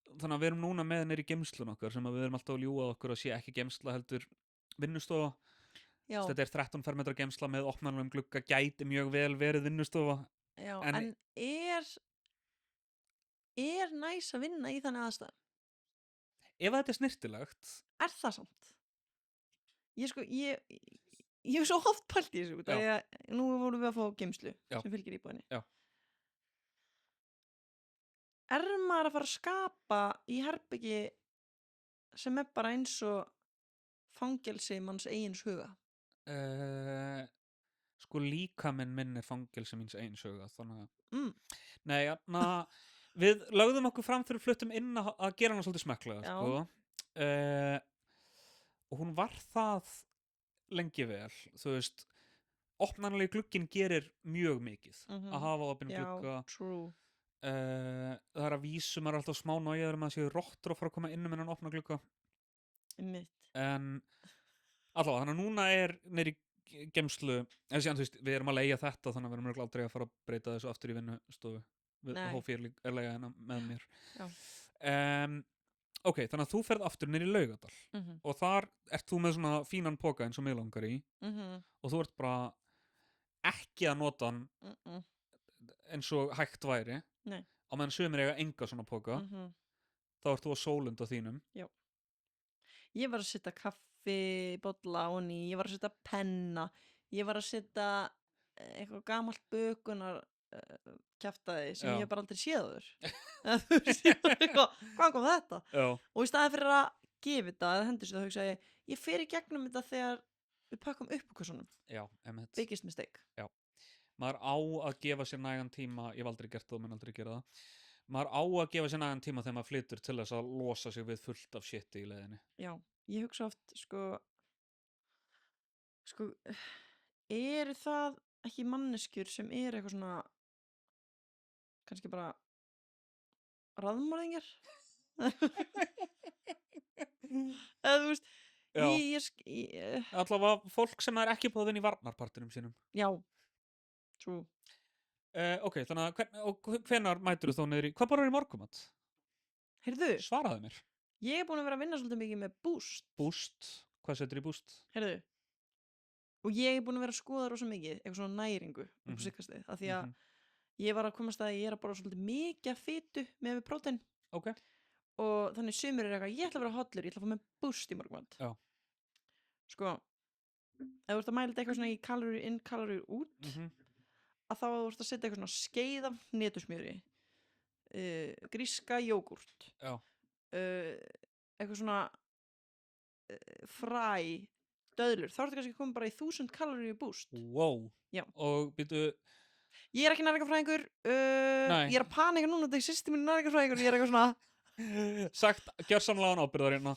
þannig að við erum núna með neyri geymslun okkar sem að við erum alltaf að ljúga okkur að sé ekki geymsla heldur vinnustofa. Þetta er 13 fermetra geymsla með opnarlegum glugga, gæti mjög vel verið vinnustofa. Já, en er næs að vinna í þannig aðstæðum? Ef þetta er snyrtilegt. Er það samt? Ég hef svo oft pælt í þessu út af því að nú vorum við að fá geymslu sem fylgir íbúðinni. Já. Er maður að fara að skapa í herbergi sem er bara eins og fangelsi manns eigins huga? Sko líkaminn minn er fangelsi míns eigins huga, þannig að Nei, við lögðum okkur fram þegar við fluttum inn að gera hana svolítið smekklega, sko. Og hún var það lengi vel, þú veist, opnanlegi glugginn gerir mjög mikið að hafa opinn glugga. Já, true. Það er að vísum er alltaf smá nájaður að séu rottur að fara að koma inn innan opna glugga. Mitt. En allavega, þannig að núna er neyri geymslu, en síðan þú veist, við erum að leigja þetta þannig að við erum aldrei að fara að breyta þessu aftur í vinnustofu. Hófjör er leigja hérna með mér. Já. Ok, þannig að þú ferð aftur niður í Laugardal og þar ert þú með svona fínan póka eins og mig langar í og þú ert bara ekki að nota hann eins og hægt væri. Nei. Á meðan sumir eiga enga svona póka. Þá ert þú á sólund á þínum. Já. Ég var að setja kaffibolla á henni, ég var að setja penna, ég var að setja eitthvað gamalt bökunar kjaftaði sem ég hef bara aldrei séður. Hvað kom þetta? Já. Og í staði fyrir að gefa þetta eða hendur sér það hugsa ég fer í gegnum þetta þegar við pakkum upp úr kassunum. Já, emitt. Biggest mistake. Já. Maður á að gefa sér nægan tíma, ég hef aldrei gert það og mun aldrei gera það. Maður á að gefa sér nægan tíma þegar maður flytur til þess að losa sig við fullt af shiti í leiðinni. Já, ég hugsa oft sko eru það ekki manneskjur sem eru eitthvað svona kannski bara raðmorðingar? Eða þú veist allavega fólk sem er ekki búið inn í varnarpartinum sínum. Já, true. Ok, þannig að hvenær mætur þú þó niður í hvað borðar í morgumat? Heyrðu, svaraðu mér. Ég er búin að vera að vinna svolítið mikið með Boost. Boost? Hvað setur í Boost? Heyrðu, og ég er búin að vera að skoða rosa mikið eitthvað svona næringu upp á síðkastið af því að ég var að komast að ég er að borða svolítið mikið fitu með prótein. Ok. Og þannig sumir er eitthvað, ég ætla að vera hollur, ég ætla að fá með Boost í morgumat. Já. Sko, ef þú ert að mæla þetta eitthvað svona í kaloríur inn, kaloríur út, að þá þú ert að setja eitthvað svona skeið af hnetusmjöri, gríska jógúrt, eitthvað svona fræ, döðlur, þá ertu kannski að koma bara í 1000 kaloríu Boost. Wow. Já. Og býtu... Ég er ekki næringarfræðingur, ég er að panika núna, þetta er systeminu næringarfræðingur, ég er eitthvað svona... Sagt, gjörsamlega án ábyrgðar hérna.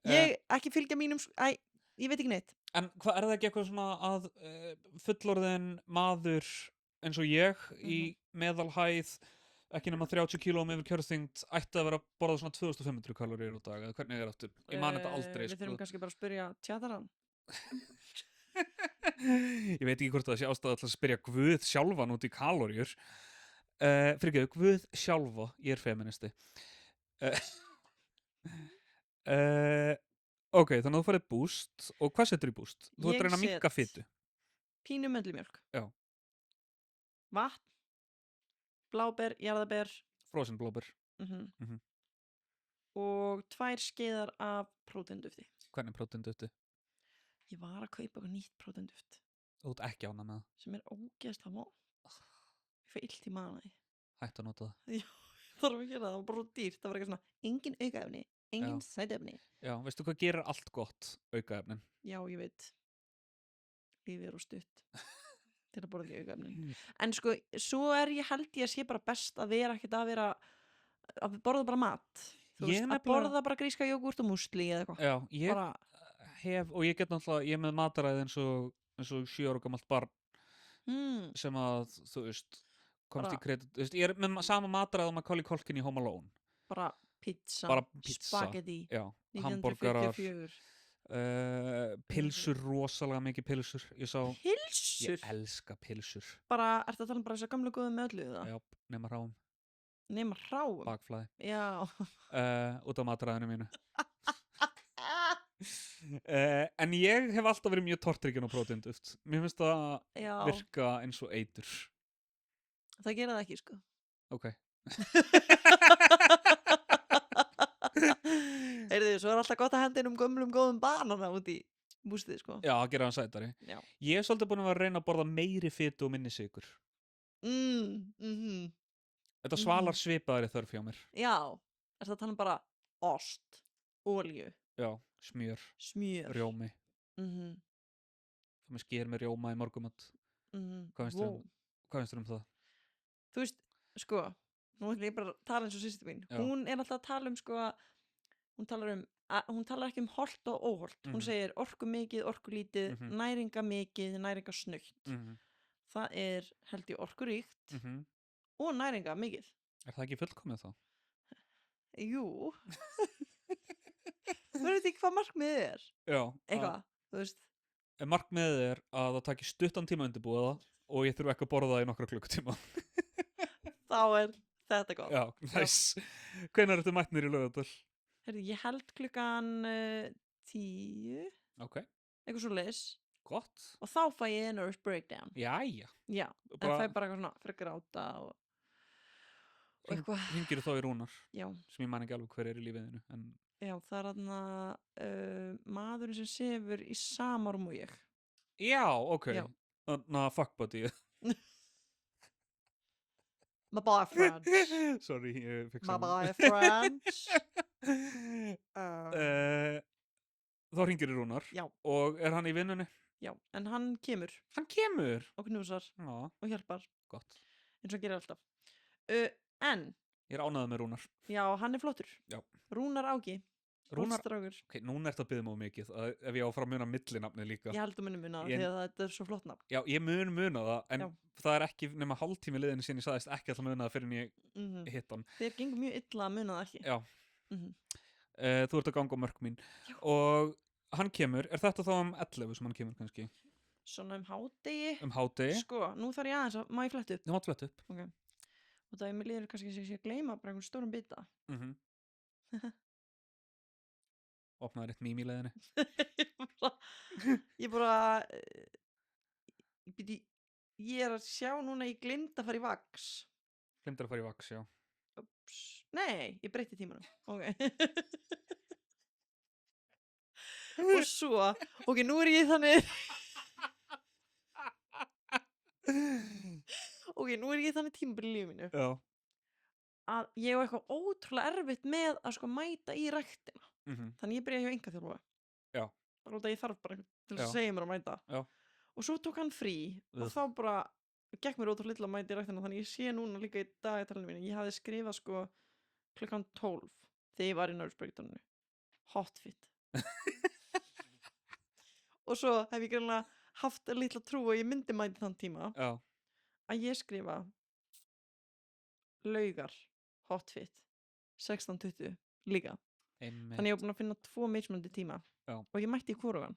Ég ekki fylgja mínum, ég veit ekki neitt. En hvað er það ekki eitthvað svona að fullorðin maður eins og ég í meðalhæð ekki nema 30 kílóum yfir kjörþyngd ætti að vera að borða svona 2500 kaloríur á dag, eða hvernig er þetta? Ég man þetta aldrei. Við þurfum kannski bara að spyrja tjatarann. Ég veit ekki hvort það sé ástæða að spyrja Guð sjálfan út í kaloríur. Fyrirgeðu, Guð sjálfa, ég er feministi. Ok, þannig að þú farið Boost. Og hvað setur í Boost? Þú ert að reyna að minnka fitu. Pínu möndlumjólk. Já. Vatn, bláber, jarðaber, frosin blóber. Og 2 skeiðar af próteindufti. Hvernig próteindufti? Ég var að kaupa eitthvað nýtt próteindufti. Þú ert ekki ánægð með það? Sem er ógeðslega vont. Ég fæ illt í maganum. Hættu að nota það. Já, þarf að gera það. Það var bara dýrt. Það var eitthvað svona, engin aukaefni, engin sætefni. Já, veistu hvað gerir allt gott, aukaefnin? Já, ég veit. Lífið er og stutt. Til að borða ekki aukaefnin. En sko, svo held ég að sé bara best að vera ekkert að vera að borða bara mat. Þú veist, að borða bara gríska jógúrt og músli eða eitthvað. Já, ég og ég get náttúrulega, ég er með mataræði eins og 7 ára gamalt barn sem að, þú veist, komst í kredit, þú veist, ég er með sama mataræði og Macaulay Culkin í Home Alone. Bara pizza, spagetti, hamborgarar, pilsur, rosalega mikið pilsur. Pilsur? Ég elska pilsur. Bara, ertu að tala um bara þess að gamla góðu með öllu það? Já, nema hráum. Nema hráum? Bakflæði. Já. Út af mataræðinu mínu. En ég hef alltaf verið mjög tortrygginn á próteinduft. Mér finnst það virka eins og eitur. Það gera það ekki, sko. Ok. Heyrðu, svo er alltaf gott að henda inn gömlum góðum banana út í bústið, sko. Já, að gera hann sætari. Já. Ég er svolítið búin að vera að reyna að borða meiri fitu og minni sykur. Þetta svalar svipaðari þörf hjá mér. Já, er það bara ost, olíu. Já, smjör. Rjómi. Það með sker með rjóma í morgumat. Hvað finnst þér um það? Þú veist, sko, nú ætlum ég bara að tala eins og systir mín. Hún er alltaf að tala um, sko, hún talar ekki um holt og óholt. Hún segir orku mikið, orku lítið, næringa mikið, næringa snögt. Það er, held ég, orku ríkt og næringa mikið. Er það ekki fullkomið þá? Jú. Þú veit ekki hvað markmiðið er. Já. Eitthvað, þú veist. Markmiðið er að það taki stuttan tíma að undirbúa það og ég þurfa ekki að borða það í nokkra klukkutíma. Þá er þetta gott. Já, nice. Hvenær ertu mætnir í Laugardal? Herri, ég held klukkan 10. Ok. Eitthvað svo leis. Gott. Og þá fæ ég nervous breakdown. Jæja. Já, en fæ bara eitthvað svona frekar áta og eitthvað. Hringir þá í Rúnar. Já. Sem ég man ekki alveg hver í lífiðinu. En... Já, það þarna maðurinn sem sefur í sama rúm og ég. Já, ok. Já. Fuck buddy. My boyfriend. Sorry, ég fikk My boyfriend. Þá hringir í Rúnar. Já. Og er hann í vinnunni? Já, en hann kemur. Hann kemur? Og knúsar. Já. Og hjálpar. Gott. Eins og gerir alltaf. En. Ég er ánægður með Rúnar. Já, hann er flottur. Já. Rúnar Áki. Rúnar. Ok, núna ert að biðja mig á mikið. Ef ég á að fara að muna millinafnið líka. Ég held að muna það, því að þetta er svo flott nafn. Já, ég muna það, en það er ekki nema hálftími liðinu síðan ég sagðist ekki að muna það fyrir en ég hitt hann. Þeir gengur mjög illa að muna það ekki. Já. Þú ert að ganga á mörk mín. Já. Og hann kemur, er þetta þá 11 sem hann kemur kannski? Svona hádegi. Hádegi? Sko, nú þarf ég aðeins að, má ég fletta upp? Þú mátt fletta upp. Ok. Og það er mér líður kannski að ég gleyma bara einhvern stórum bita. Opnaði rétt mím í leiðinni. Ég er að sjá núna, ég gleymd að fara í vaks. Gleymd að fara í vaks, já. Ups. Nei, ég breytti tímanum. Ok. Og svo, ok, nú er ég þannig tímabil í lífinu mínu. Já. Að ég á eitthvað ótrúlega erfitt með að sko mæta í ræktina. Þannig ég byrja hjá einkaþjálfa. Já. Bara út að ég þarf bara til að segja mér að mæta. Já. Og svo tók hann frí og þá bara gekk mér ótrúlega lilla að mæta í ræktina. Þannig ég sé núna líka í dagatalinu mínu. Ég hafði skrifað sko klukkan 12 þegar ég var í nervous breakdowninu. Hotfit. Og svo hef ég greinlega haft litla trú og ég myndi mæti þann tíma. Já. Að ég skrifa Laugar Hotfit 16:20 líka. Þannig ég var búin að finna 2 mismunandi tíma. Já. Og ég mætti í hvorugan.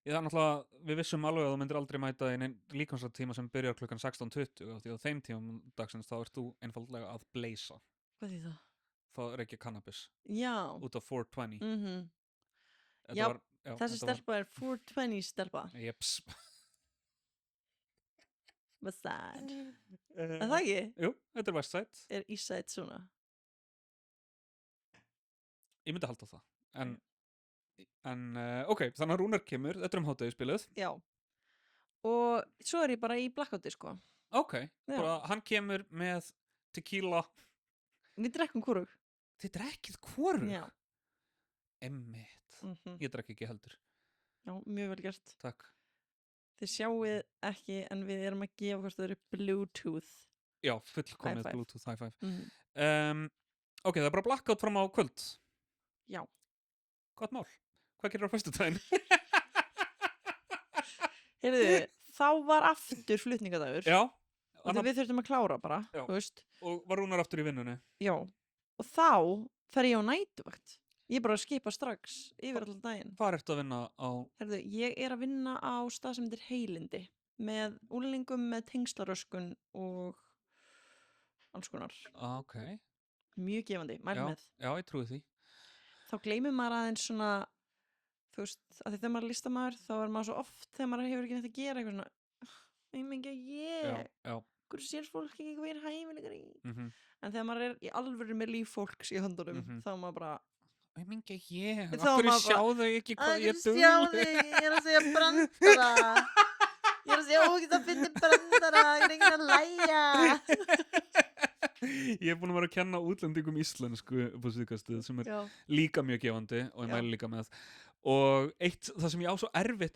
Það er náttúrulega, við vissum alveg að þú myndir aldrei mæta í líkamsrættíma sem byrjar klukkan 16:20 og því á þeim tímum dagsins þá ert þú einfaldlega að bleysa. Hvað þýð það? Þá er ekki cannabis. Já. Út af 420. Já, þessi stelpa er 420 stelpa. Jeps. Westside. Er það ekki? Jú, þetta er Westside. Er Eastside svona? Ég myndi halda það. En ok, þannig að Rúnar kemur, þetta er hádegisspilið. Já. Og svo er ég bara í blackouti, sko. Ok, bara hann kemur með tequila. Við drekkum hvorug. Þið drekkið hvorug? Já. Einmitt. Ég drekk ekki heldur. Já, mjög vel gert. Takk. Þið sjáuð ekki, en við erum að gefa hvort þau eru Bluetooth. Já, fullkomið Bluetooth high five. Ok, það er bara blackout fram á kvöld. Já. Gott mál. Hvað gerir á föstudaginn? Heyrðu, þá var aftur flutningadagur. Já. Og við þurftum að klára bara, þú veist. Og var Rúnar aftur í vinnunni? Já. Og þá fer ég á nætuvakt. Ég er bara að skipa strax yfir allan daginn. Hvað ertu að vinna á? Heyrðu, ég er að vinna á stað sem heitir Heilindi. Með úlingum með tengslaröskun og alls konar. Ok. Mjög gefandi, mæl með. Já, ég trúi því. Þá gleymir maður aðeins svona, þú veist, að því þegar maður er listamaður, þá er maður svo oft þegar maður hefur ekki neitt að gera eitthvað svona, ég mengi að Já. Hversu sér fólk ekki hvað er hæfilegar í? En þegar maður er í alvöru með líf fólks í höndunum, þá er maður bara, ég mengi að af hverju sjá þau ekki hvað ég dugleg? Sjá þau, ég er að segja brandara. Ég er að segja ógeðslega fyndin brandara, ég er ekki að lægja. Ég er búin að vera að kenna útlendingum íslensku upp á síðkastið sem er líka mjög gefandi og ég mæli líka með. Og það sem ég á svo erfitt,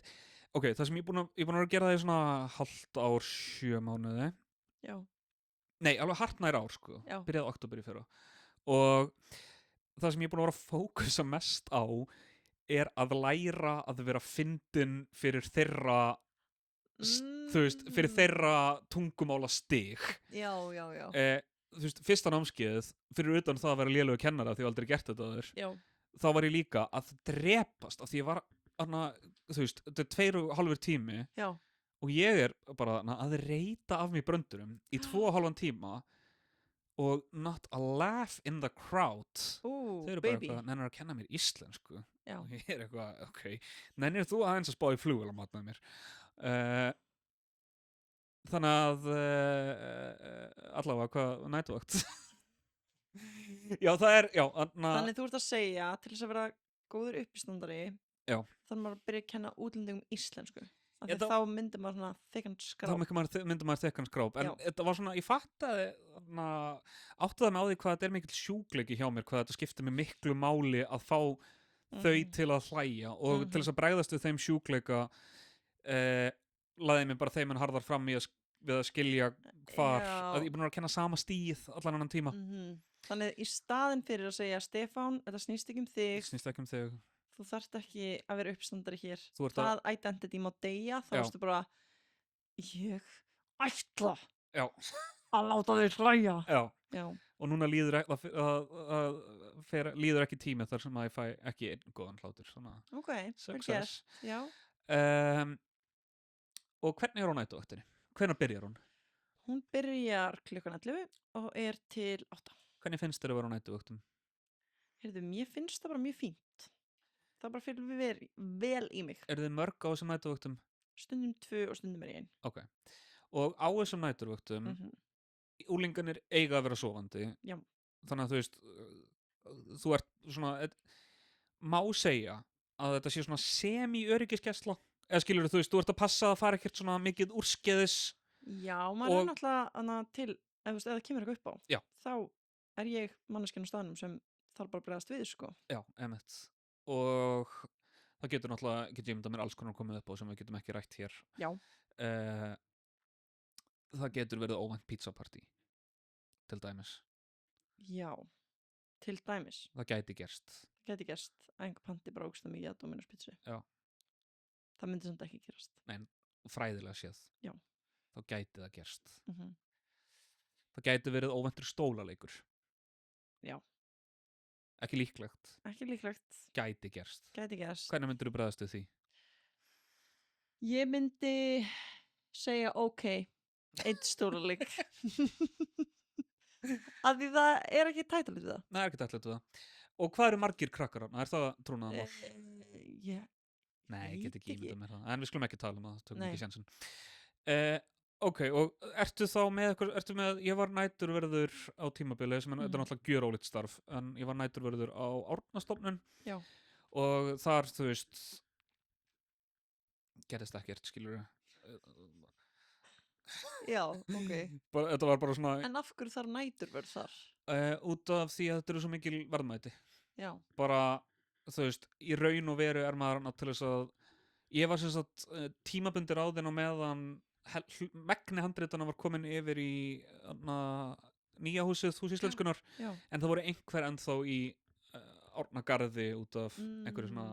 ok, það sem ég er búin að vera að gera það í svona halvt ár, 7 mánuði. Já. Nei, alveg hartnær ár, sko. Já. Byrjaði október í fyrra. Og það sem ég er búin að vera að fókusa mest á er að læra að vera fyndin fyrir þeirra, þú veist, fyrir þeirra tungumála stig. Já. Þú veist, fyrsta námskeiðið, fyrir utan það að vera lélegur kennara því ég aldrei gert þetta áður. Já. Þá var ég líka að drepast af því ég var, þú veist, þetta er 2,5 tími. Já. Og ég er bara að reyta af mig bröndurum í 2,5 tíma og not a laugh in the crowd. Þau eru bara eitthvað, nennir að kenna mér íslensku. Já. Og ég eitthvað, ok, nennir þú aðeins að spá í flugvélamat með mér? Þannig að allavega, hvað næturvakt? Já, það er, já. Þannig þú ert að segja, til þess að vera góður uppistandari, þannig maður að byrja að kenna útlendingum íslensku. Þá myndir maður svona þykkan skráp. Þá myndir maður þykkan skráp. En þetta var svona, ég fattaði, áttaði mig á því hvað þetta er mikill sjúkleiki hjá mér, hvað þetta skiptir mig miklu máli að fá þau til að hlæja og til þess að bregðast við þeim sjúkleika laðið mér bara þeim en harðar fram við að skilja hvar, að ég er búin að kenna sama stíð allan annan tíma. Þannig í staðin fyrir að segja Stefán, þetta snýst ekki um þig. Þú þarft ekki að vera uppstandari hér. Það identity má deyja, þá erstu bara ég ætla að láta þig hlæja. Já. Og núna líður ekki tími þar sem að ég fæ ekki einn góðan hlátur. Ok, success. Já. Og hvernig er hún næturvaktinni? Hvenær byrjar hún? Hún byrjar klukkan 11 og er til 8. Hvernig finnst þér að vera á næturvaktum? Heyrðu, mér finnst það bara mjög fínt. Það bara fyrir vel í mig. Eru þið mörg á þessum næturvaktum? Stundum 2 og stundum er 1. Ok. Og á þessum næturvaktum, úlingarnir eiga að vera sofandi. Já. Þannig að þú veist, þú ert svona, má segja að þetta sé svona semi-öryggisgæsla. Eða skilur þú veist, þú ert að passa að fara ekkert svona mikið úrskeiðis. Já, maður er náttúrulega til, ef það kemur eitthvað upp á, þá er ég manneskinn á staðnum sem þarf bara að bregðast við, sko. Já, einmitt. Og það getur náttúrulega, ég myndað mér alls konar komið upp á sem við getum ekki rætt hér. Já. Það getur verið óvænt pizzapartí, til dæmis. Já, til dæmis. Það gæti gerst. Það gæti gerst, að einhver panti bara ógst mikið að Dominos pizza. Já. Það myndi samt ekki gerast. Nei, fræðilega séð. Já. Þá gæti það gerst. Það gæti verið óvæntur stólaleikur. Já. Ekki líklegt. Ekki líklegt. Gæti gerst. Gæti gerst. Hvernig myndir þú bregðast við því? Ég myndi segja ok, einn stólaleik. Af því það er ekki tætalegt við það. Nei, ekki tætalegt við það. Og hvað eru margir krakkar þarna? Er það trúnaðarmál? Nei, ég get ekki ímyndað mér það. En við skulum ekki tala um það, tökum ekki sénsinn. Ok, og ertu þá með, ég var næturverður á tímabili, sem þetta er náttúrulega gjörólíkt starf, en ég var næturverður á Árnastofnun. Já. Og þar, þú veist, gerðist ekkert, skilur við. Já, ok. Þetta var bara svona... En af hverju þarf næturverð þar? Út af því að þetta eru svo mikil verðmæti. Já. Bara, þú veist, í raun og veru er maður til þess að, ég var sem sagt tímabundir á þinn og meðan megni handritana var komin yfir í nýja húsið, hús íslenskunar, en það voru einhver ennþá í Árnagarði út af einhverju svona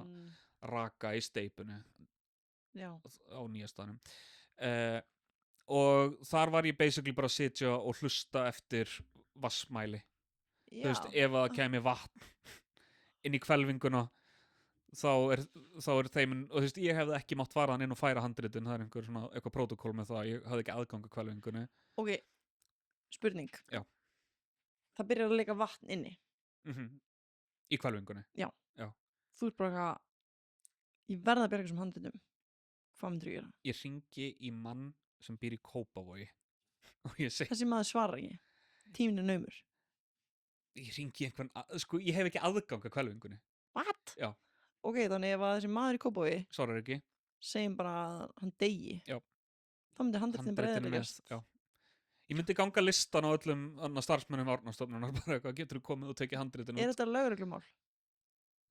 raka í steipunu á nýja staðnum. Og þar var ég basically bara að sitja og hlusta eftir vassmæli. Þú veist, ef það kemi vatn inn í hvelfinguna, þá er þeim, og þú veist, ég hefði ekki mátt fara hann inn og færa handritin, það er eitthvað prótokól með það, ég hafði ekki aðgang að hvelfingunni. Ok, spurning. Já. Það byrjar að leika vatn inni. Í hvelfingunni. Já. Þú ert bara eitthvað, ég verða að byrja þessum handritum. Hvað myndir þú gera? Ég hringi í mann sem býr í Kópavogi og ég segi... Þessi maður svarar ekki. Tíminn er naumur. Ég hringi einhvern, sko, ég hef ekki aðgang að hvelfingunni. What? Já. Ok, þannig ef að þessi maður í Kópavogi svarar ekki, segjum bara að hann deyji. Já. Þá myndi handritin bara eðilegast. Já. Ég myndi ganga listan á öllum starfsmönnum Árnastofnunar, bara eitthvað, getur þú komið og tekið handritin út. Er þetta lögreglumál?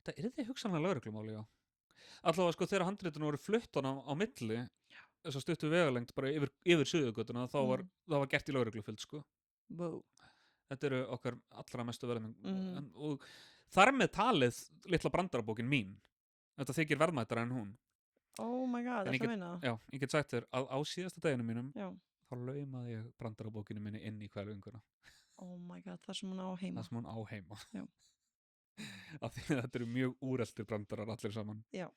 Það er þetta hugsanlega lögreglumál, já. Allavega, sko, þegar handritin voru flutt á milli, þess að stuttu vegalengd bara yfir Suðurgötuna, það var gert í lögreglufylgd, sko. Wow. Þetta eru okkar allra mestu verðmæng. Og þar með talið litla brandarabókin mín. Þetta þykir verðmættara en hún. Oh my god, þetta meina. Já, ég get sagt þér að á síðasta deginu mínum, þá laumaði ég brandarabókinu minni inn í hvelfinguna. Oh my god, það sem hún á heima. Það sem hún á heima. Já. Af því að þetta eru mjög úreltir brandarar allir saman. Já,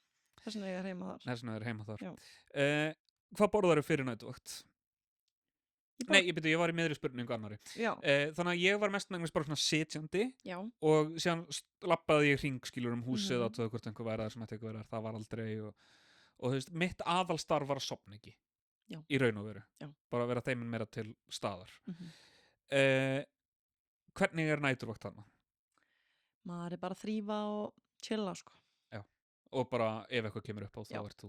þess vegna ég er heima þar. Þess vegna ég er heima þar. Hvað borðar þau fyrir næturvakt? Nei, ég var í miðri spurningu annari. Þannig að ég var mestmegnis bara svona sitjandi og síðan labbaði ég hring skilur húsið á töðu hvort einhver væri þar sem ætti ekki verið það var aldrei og þú veist, mitt aðalstarf var að sofna ekki í raun og veru. Bara að vera þeiminn meira til staðar. Hvernig næturvakt þarna? Maður bara að þrífa og chilla sko. Já, og bara ef eitthvað kemur upp á þá ert þú,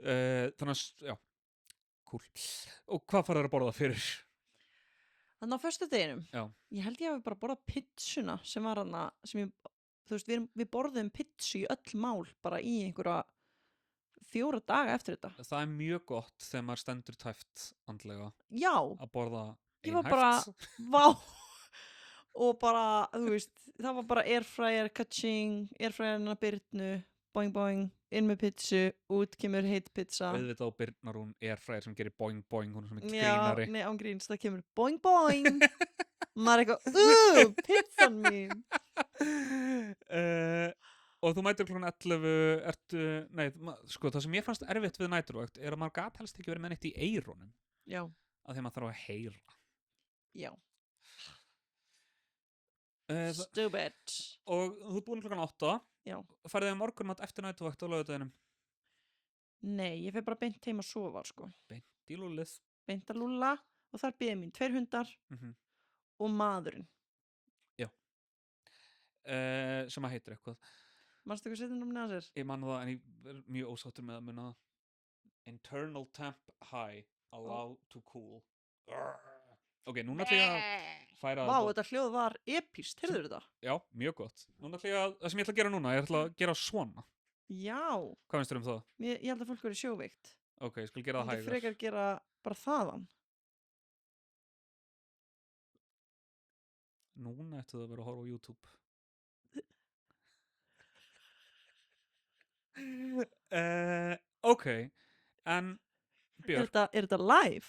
þannig að, já, cool. Og hvað farið að borða fyrir? Þannig á föstudeginum? Ég held ég hafi bara borðað pizzuna sem var hana, sem ég, þú veist, við borðum pizzu í öll mál bara í einhverja 4 daga eftir þetta. Það er mjög gott þegar maður stendur tæft andlega. Já. Að borða einhæft. Ég var bara, vá. Og bara, þú veist, það var bara airfryer, catching, airfryerna Birnu, boing boing, inn með pizzu, út kemur heit pizza. Auðvitað á Birnar hún airfryer sem gerir boing boing, hún er sem ekki grínari. Já, nei, án gríns, það kemur boing boing. Maður er eitthvað, pizzan mín. Og þú mætir klukkan 11, sko, það sem ég fannst erfitt við næturvakt er að maður gat helst ekki verið með neitt í eyrunum. Já. Af því maður þarf að heyra. Já. Stupid. Og þú er búin klukkan 8. Já. Farið þið morgunmat eftir næturvakt á laugardeginum? Nei, ég fer bara beint heim að sofa, sko. Beint í lúllið. Beint að lúlla og þar bíða mín 2 hundar og maðurinn. Já. Sem að heitir eitthvað. Manstu eitthvað setjum námið að sér? Ég man það, en ég er mjög ósáttur með að muna það. Internal temp high, allow to cool. Ok, núna ætla ég að færa Vá, þetta hljóð var epíst, heyrður þetta? Já, mjög gott. Núna ætla ég að, það sem ég ætla að gera núna, ég ætla að gera svona. Já. Hvað finnst þér það? Ég held að fólk verið sjóveikt. Ok, ég skal gera það hægur. Ég frekar gera bara þaðan. Núna ættu það að vera að horfa á YouTube. Ok, en Björk. Er þetta live?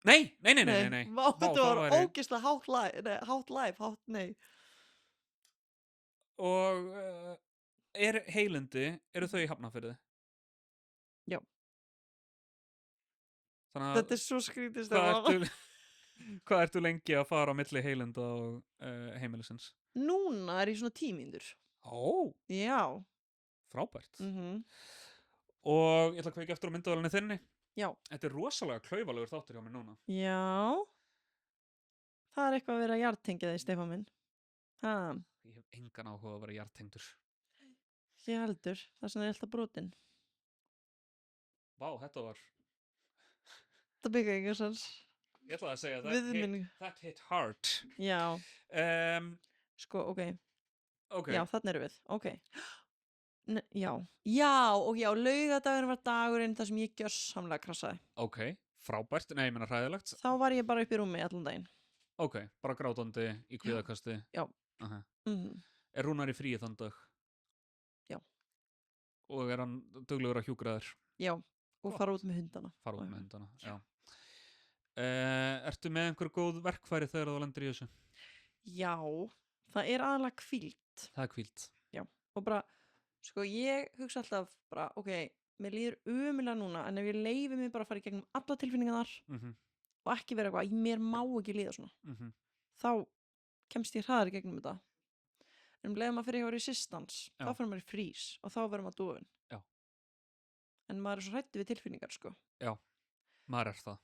Nei. Vá, þetta var ógeðslega hátt live, nei. Og heilindi, eru þau í Hafnarfirði? Já. Þetta er svo skrítist. Hvað ertu lengi að fara á milli heilinda og heimilisins? Núna er ég svona 10 mínútur. Ó. Já. Frábært. Og ég ætla að kveikja eftir á myndavélinni þinni. Já. Þetta er rosalega klaufalegur þáttur hjá mér núna. Já. Það er eitthvað að vera að jartengja þig, Stefán minn. Ég hef engan áhuga að vera jartengdur. Ég heldur, það sem er alltaf brotin. Vá, þetta var... Það byggja ekki sens. Ég ætlaði að segja that hit hard. Já. Sko, ok. Já, þarna erum við. Ok. Já, laugardagurinn var dagurinn þar sem ég gjörsamlega krassaði. Ok, frábært, nei, ég meina hræðilegt. Þá var ég bara upp í rúmi allan daginn. Ok, bara grátandi í kvíðakasti. Já. Er Rúnar í fríi þann dag? Já. Og er hann duglegur að hjúkra þér? Já, og fara út með hundana. Fara út með hundana, já. Ertu með einhver góð verkfæri þegar þú lendir í þessu? Já, það er aðalega hvíld. Það er hvíld. Já, og bara... Sko ég hugsa alltaf bara, ok, mér líður ömulega núna en ef ég leyfi mig bara að fara í gegnum alla tilfinningar og ekki vera eitthvað, mér má ekki líða svona, þá kemst ég hraðar í gegnum þetta. En leiðum maður fyrir eitthvað resistance, þá fyrir maður í frís og þá verður maður dofin. Já. En maður er svo hræddur við tilfinningar, sko. Já, maður er það.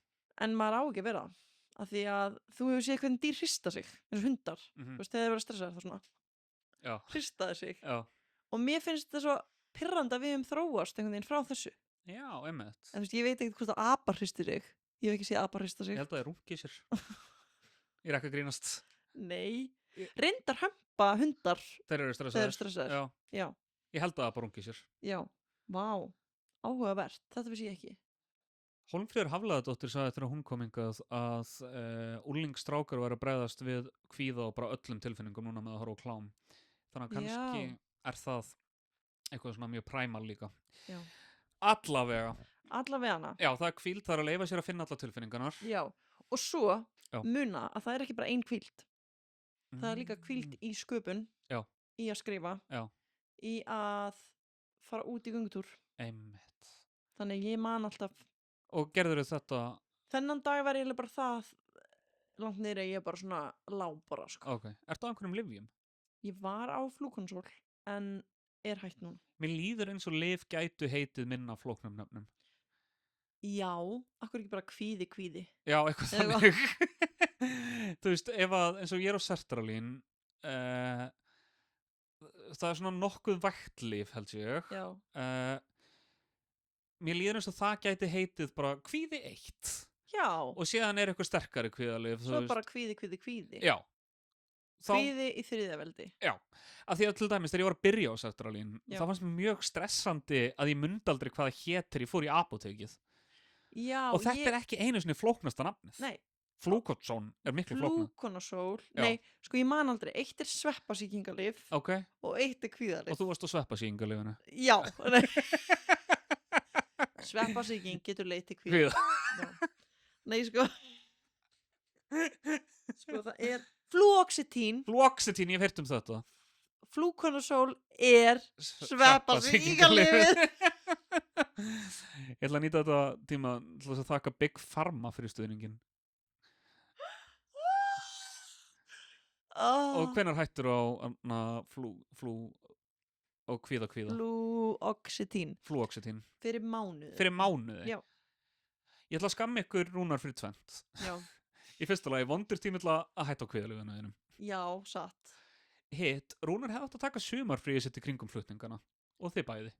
En maður á ekki að vera það, af því að þú hefur séð hvernig dýr hrista sig, eins og hundar, þú veist, þegar þeir verða stressaðir þá svona, hristaði sig. Já. Og mér finnst þetta svo pirrandi að við þróast einhvern veginn frá þessu. Já, einmitt. En þú veist, ég veit ekkert hvort að apar hristir sig. Ég hef ekki séð apar hrista sig. Ég held að það rungi sér. Ég er ekki að grínast. Nei. Reyndar hampa hundar. Þeir eru stressaðir. Já. Ég held að apar rungi sér. Já. Vá. Áhugavert. Þetta vissi ég ekki. Hólmfríður Hafliðadóttir sagði eftir að hún kom hingað að unglingsstrákar væru að bregðast við kvíða og bara öllum tilfinningum núna með að horfa á klám. Þannig að kannski er það eitthvað svona mjög præmal líka. Já. Allavega. Já, það er hvíld, það er að leyfa sér að finna alla tilfinningarnar. Já, og svo muna að það er ekki bara ein hvíld. Það er líka hvíld í sköpun, í að skrifa, í að fara út í göngutúr. Einmitt. Þannig ég man alltaf... Og gerðirðu þetta? þennan dag var eiginlega bara það langt niður að ég bara svona lá bara, sko. Ok, ertu á einhverjum lyfjum? Ég var á flúkonsól, en er hætt núna. Mér líður eins og lyf gætu heitið minna flóknum nöfnum. Já, akkur ekki bara kvíði. Já, eitthvað þannig. Þú veist, ef að, eins og ég er á sertralín, það er svona nokkuð vægt lyf, held ég. Já. Mér líður eins og það gæti heitið bara kvíði 1. Já. Og síðan er eitthvað sterkari kvíðalyf. Svo bara kvíði. Já. Kvíði í þriðja veldi. Já, af því að til dæmis þegar ég var að byrja á sertralín, það fannst mér mjög stressandi að ég mundi aldrei hvað það hétir, ég fór í apótekið. Já. Og þetta er ekki einu sinni flóknasta nafnið. Nei. Flúkonsól er miklu flóknar. Flúkonsól, nei, sko ég man aldrei, eitt er sveppasýkingalyf og eitt er kvíðalyf. Og þú varst á sveppasýkingalyfinu? Já, sveppasýking getur leitt til kvíða. Nei, sko það er flúoxetín. Flúoxetín, ég hef heyrt þetta. Flúkonsól er sveppasýkingalyfið. Ég ætla að nýta þetta tíma til þess að þakka Big Pharma fyrir stuðningin. Og hvenær hættur á og kvíða? Flúoxetín. Fyrir mánuði. Já. Ég ætla að skamma ykkur Rúnar fyrir tvennt. Já. Í fyrsta lagi vondur tími til að hætta á kvíðalyfjunum þínum. Já, satt. Hitt, Rúnar hefði átt að taka sumarfríið sitt í kringum flutningana. Og þið bæði.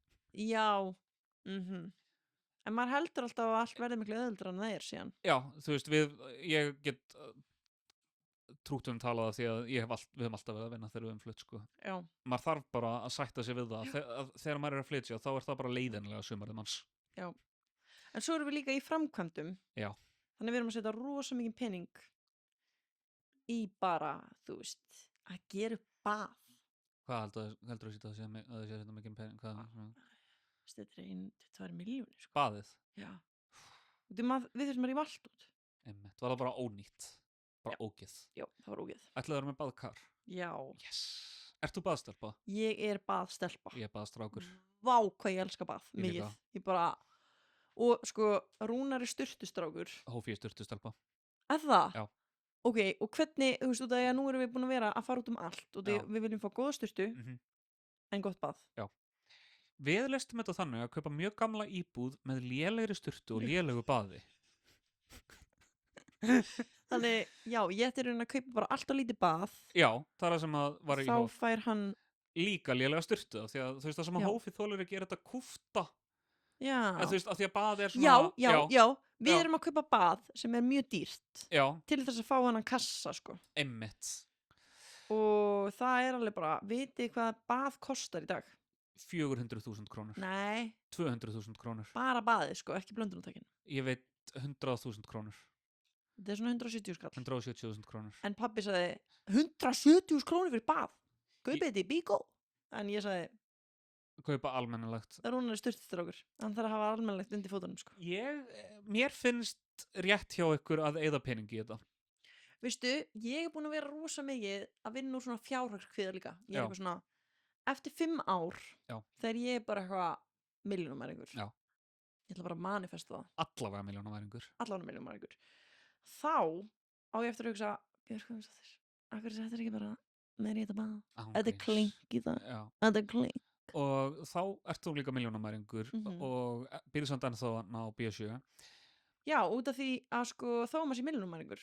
Já. En maður heldur alltaf að allt verði miklu auðveldara en það er síðan. Já, þú veist, ég get trútt talað af því að við höfum alltaf verið að vinna þegar við höfum flutt, sko. Já. Maður þarf bara að sætta sig við það. Þegar maður er að flytja, þá er það bara leiðinlega sumarið manns. Já. En svo erum við líka í framkvæmdum. Já. Þannig við erum að setja rosa mikið pening í bara, þú veist, að gera upp bað. Hvað heldur þú að það sé þetta mikið pening? Þetta er 1-2 milljónir, sko. Baðið? Já. Við þurfum að rífa allt út. Einmitt. Var það bara ónýtt? Bara ógeð? Já, það var ógeð. Ætlaðu að vera með baðkar? Já. Yes. Ert þú baðstelpa? Ég er baðstelpa. Ég er baðstrákur. Vá, hvað ég elska bað. Mikið. Ég bara... Og sko, Rúnar er sturtustrákur. Hófi er sturtustelpa. Er það? Já. Ok, og hvernig, þú veist, út af því að nú erum við búin að vera að fara út um allt og við viljum fá góða sturtu en gott bað. Já. Við lestum þetta þannig að kaupa mjög gamla íbúð með lélegri sturtu og lélegu baði. Þannig, já, ég ætti að kaupa bara allt og lítið bað. Já, það er það sem að var í Þá fær hann líka lélega sturtu, því að þú veist það sem að hófið þolir að gera þetta kúfta. Já. Þú veist, af því að bað er svona... Já. Við erum að kaupa bað sem er mjög dýrt. Já. Til þess að fá hann að kassa, sko. Einmitt. Og það er alveg bara, vitið hvað bað kostar í dag? 400.000 krónur. Nei. 200.000 krónur. Bara baðið, sko, ekki blöndunartækin. Ég veit 100.000 krónur. Þetta er svona 170 skall. 170.000 krónur. En pabbi sagði, 170.000 krónur fyrir bað? Kaupið þetta í Bíkó? En ég sagði... Kaupa almennilegt. Rúnar er sturtustrákur. Hann þarf að hafa almennilegt undir fótunum, sko. Mér finnst rétt hjá ykkur að eyða peningi í þetta. Veistu, ég er búin að vera rosa mikið að vinna úr svona fjárhagskviða líka. Ég er eitthvað svona, eftir 5 ár, þegar ég er bara eitthvað milljónamæringur. Já. Ég ætla bara að manifesta það. Allavega milljónamæringur. Þá á ég eftir að hugsa, Björk, hvað er það? Akkur þetta ekki bara með í þetta bað? Þetta er klink í það. Þetta er klink. Og þá ert þú líka milljónamæringur og byrju samt ennþá á B7. Já, út af því að sko þá maður sé milljónamæringur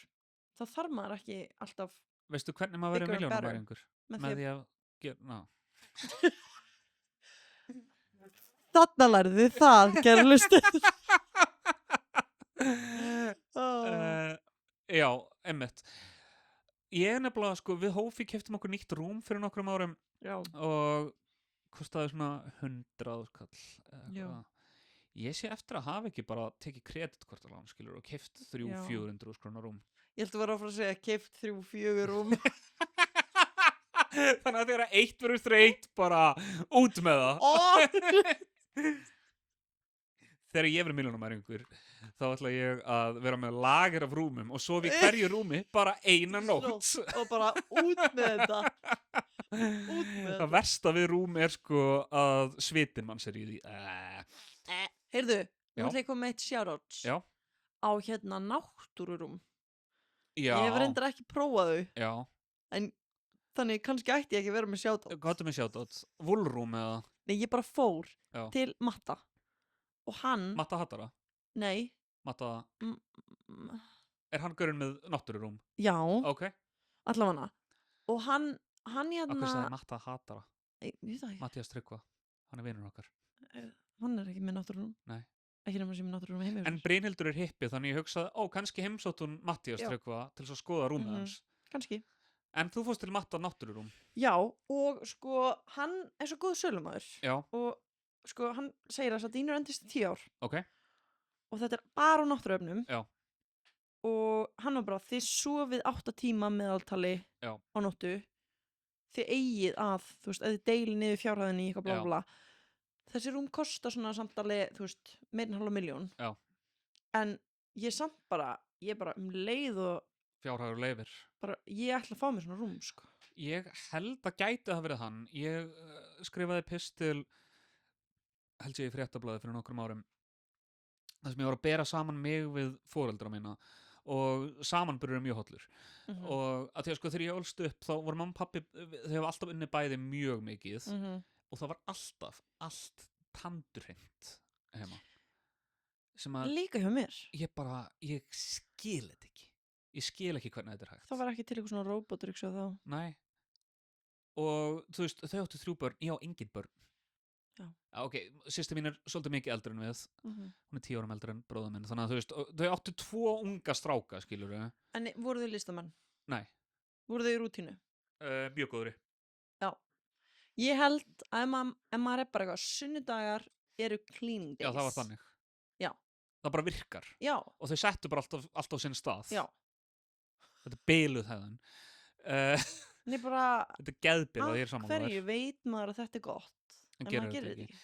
þá þarf maður ekki alltaf. Veistu hvernig maður verið milljónamæringur? Með því að gera, Þarna lærðu þið það, kæru hlustendur. Já, einmitt. Ég nefnilega, sko, við Hófi keyptum okkur nýtt rúm fyrir nokkrum árum. Já. Og kostaði svona 100 skall. Ég sé eftir að hafa ekki bara tekið kreditkortalán, skilur, og keypt 300-400 krónar rúm. Ég held að vera áfram að segja keypt 3-4 rúm. Þannig að þegar eitt verður þreytt, bara út með það. Þegar ég verður milljónamæringur, þá ætla ég að vera með lager af rúmum og sofa í hverju rúmi bara eina nótt. Og bara út með þetta. Það versta við rúm er sko að svitin manns er í því. Heyrðu, nú ætla ég að koma með eitt shoutouts. Já. á hérna náttúrurúm. Já. Ég hef reyndar ekki prófað þau. Já. En þannig kannski ætti ég ekki að vera með shoutout. Hvað er með shoutout? Woolroom eða? Nei, ég bara fór Já. til Matta og hann... Matta Hattara? Nei. Matta... Er hann gaurinn með náttúrurúm? Já. Ok. Allavega. Og hann hérna... Hvað sagði Matta Hattara? Ég veit það ekki. Matthías Tryggva. Hann er vinur okkar. Hann er ekki með náttúrurúm. Nei. Ekki nema sem náttúrurúm heimir. En Brynhildur er hippi, þannig ég hugsaði, kannski heimsótt hún Matthías Tryggva til að skoða rúmið hans. Kannski. En þú fórst til Matta náttúrurúm? Já, og sko, hann er svo góð sölumæður. Já. Og sko, hann segir að dýnur endist í 10 ár. Ok. Og þetta er bara á náttúruefnum. Já. Og hann var bara, þið sofið 8 tíma meðaltali á nóttu. Þið eigið að, þú veist, ef þið deilið niður fjárhæðinni í eitthvað blá blá. Þessi rúm kostar svona samtali, þú veist, meira en 500.000. Já. En ég samt bara, ég bara leið og... Fjárhæður leifir. Bara, ég ætla að fá mér svona rúm, sko. Ég held að gæti það verið hann. Ég skrifaði pistil, held ég í Fréttablaðið fyrir nokkrum árum, þar sem ég var að bera saman mig við foreldra mína og samanburður er mjög hollur. Og að því að sko þegar ég ólst upp þá voru mamma og pappi, þau hafa alltaf unni bæði mjög mikið og það var alltaf allt tandurhreint heima. Líka hjá mér. Ég skil þetta ekki. Ég skil ekki hvernig þetta er hægt. Það var ekki til eitthvað svona robotryksu þá. Nei. Og þú veist, þau áttu 3 börn, ég á engin börn. Já. Ok, systir mín er svolítið mikið eldri en við. Hún er 10 árum eldri en bróðir minn. Þannig að þú veist, þau áttu 2 unga stráka, skilur þau. En voru þau listamenn? Nei. Voru þau í rútínu? Mjög góðri. Já. Ég held að ef maður er bara eitthvað, sunnudagar eru cleaning days. Já, það var þannig. Já. Það bara virkar. Já. Og þau settu bara allt á sinn stað. Já. Þetta er beiluð hefðan. Nei, bara... Þetta er geðbilað, ég er saman með þér. Hverju veit maður að þetta er gott? En maður gerir þetta ekki.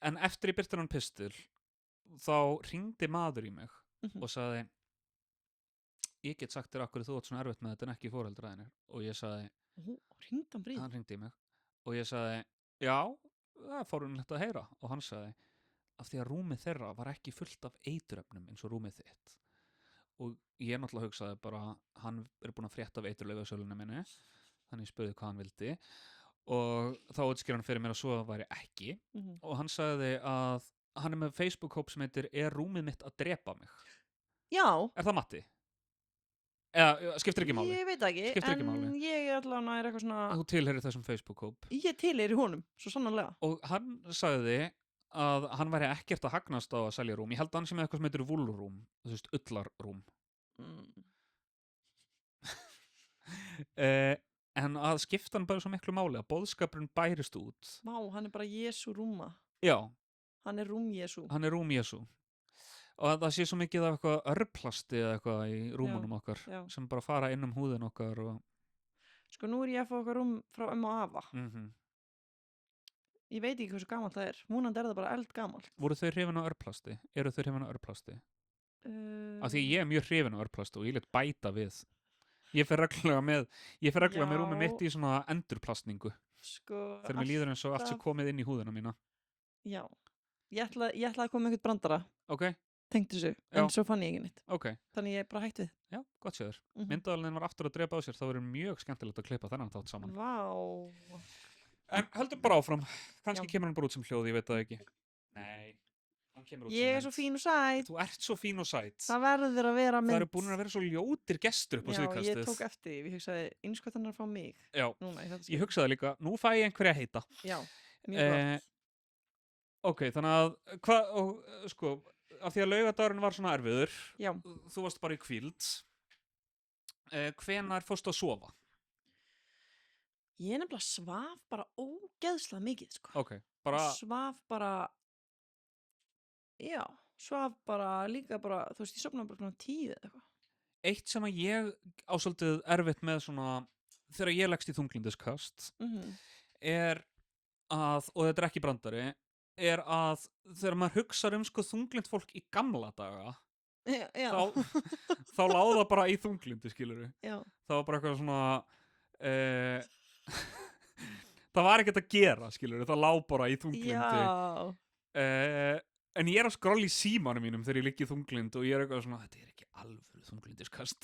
En eftir ég birti hann pistil, þá hringdi maður í mig og sagði, ég get sagt þér akkur þú átt svona erfitt með þetta en ekki foreldræðinir. Og ég sagði... Hringdi hann bríð? Hann hringdi í mig. Og ég sagði, já, það er forunlegt að heyra. Og hann sagði, af því að rúmið þeirra var ekki fullt af eiturefnum eins og rúmið þitt. Og ég náttúrulega hugsaði bara, hann er búinn að frétta af eiturlyfjasölunni minni, þannig ég spurði hvað hann vildi og þá útskýrði hann fyrir mér að svo væri ekki og hann sagði að hann er með Facebook-hóp sem heitir Er rúmið mitt að drepa mig? Já. Er það Matti? Eða, skiptir ekki máli? Ég veit ekki, en ég er allavega eitthvað svona... Þú tilheyrir þessum Facebook-hóp? Ég tilheyri honum, svo sannarlega. Og hann sagði að hann væri ekkert að hagnast á að selja rúm. Ég held að hann sem eitthvað sem heitir Woolroom, þú veist, ullarrúm. En að skipta hann bara svo miklu máli að boðskapurinn bærist út. Vá, hann er bara Jesú rúma. Já. Hann er rúm Jesú. Hann er rúm Jesú. Og að það sé svo mikið af eitthvað örplasti eða eitthvað í rúmunum okkar sem bara fara inn húðin okkar og... Sko, nú er ég að fá okkar rúm frá og afa. Ég veit ekki hversu gamalt það er. Múnandi er það bara eldgamalt. Voru þau hrifin á örplasti? Eru þau hrifin á örplasti? Af því ég er mjög hrifin á örplasti og ég let bæta við. Ég fer reglulega með rúmið mitt í svona endurplastningu. Sko, þegar mér líður eins og allt sem komið inn í húðina mína. Já. Ég ætla að koma með eitthvað brandara. Ok. Tengt þessu, en svo fann ég ekki neitt. Ok. Þannig ég er bara hætt við. Já, gott séður. Myndaðalinn var aftur að drepa á sér, þá verður mjög skemmtilegt að klippa þennan þátt saman. Vá. En höldum bara áfram. Kannski kemur hann bara út sem hljóð, ég veit það ekki. Nei. Ég er svo fín og sæt. Þú ert svo fín og sæt. Það verður að vera mynd. Það eru búin að vera svo ljótir gestur upp á síðkastið. Já, ég tók eftir. Ég hugsaði, einskvæmt hann að fá mig. Já, núna, ég hugsaði líka, nú fæ ég einhverja að heita. Já, mjög gott. Ok, þannig að, sko, af því að laugardagurinn var svona erfiður. Já. Þú varst bara í hvíld. Hvenær fórstu að sofa? Ég nefnilega svaf bara ógeðslega mikið, sko. Ok, bara... Svaf bara... Já, svaf bara líka bara, þú veist, ég sofnaði bara svona 10 eða eitthvað. Eitt sem að ég ásaldið erfitt með svona, þegar ég leggst í þunglindiskast, er að, og þetta er ekki brandari, er að þegar maður hugsar sko þunglind fólk í gamla daga, þá láða það bara í þunglindi, skilurðu. Já. Það var bara eitthvað svona, það var ekkert að gera, skilurðu, það lá bara í þunglindi. Já. En ég að skrolla í símanum mínum þegar ég ligg í þunglind og ég eitthvað svona, þetta ekki alvöru þunglindiskast.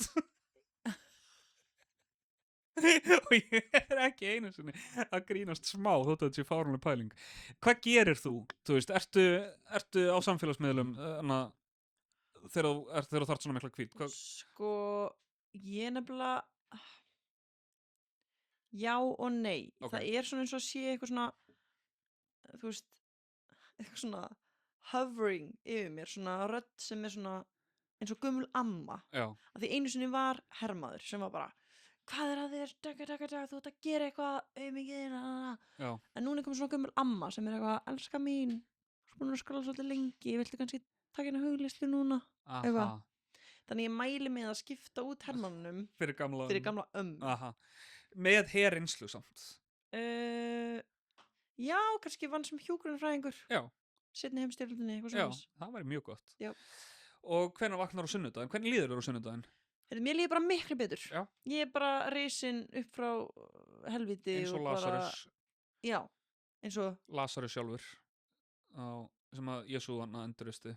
Og ég ekki einu sinni að grínast smá þótt að þetta sé fáránleg pæling. Hvað gerir þú? Þú veist, ertu á samfélagsmiðlum þegar þú þarft svona mikla hvíld? Sko, ég nefnilega já og nei. Það svona eins og að sé eitthvað svona, þú veist, eitthvað svona hovering yfir mér, svona rödd sem svona eins og gömul amma. Já. Af því einu sinni var hermaður sem var bara, hvað að þér, þú ert að gera eitthvað mikið, en núna komið svona gömul amma sem eitthvað, elska mín, búin að skrolla svolítið lengi, viltu kannski taka hérna huglislu núna? Eitthvað. Þannig ég mæli með að skipta út hermannum fyrir gamla Aha. Með herinslu samt? Já, kannski vann sem hjúkrunarfræðingur. Já. Seinni heimsstyrjöldinni, eitthvað svona. Já, það væri mjög gott. Já. Og hvenær vaknar á sunnudaginn? Hvernig líður þér á sunnudaginn? Mér líður bara miklu betur. Já. Ég bara risin upp frá helviti. Eins og Lazarus. Já, eins og Lazarus sjálfur sem að Jesú hann enduristi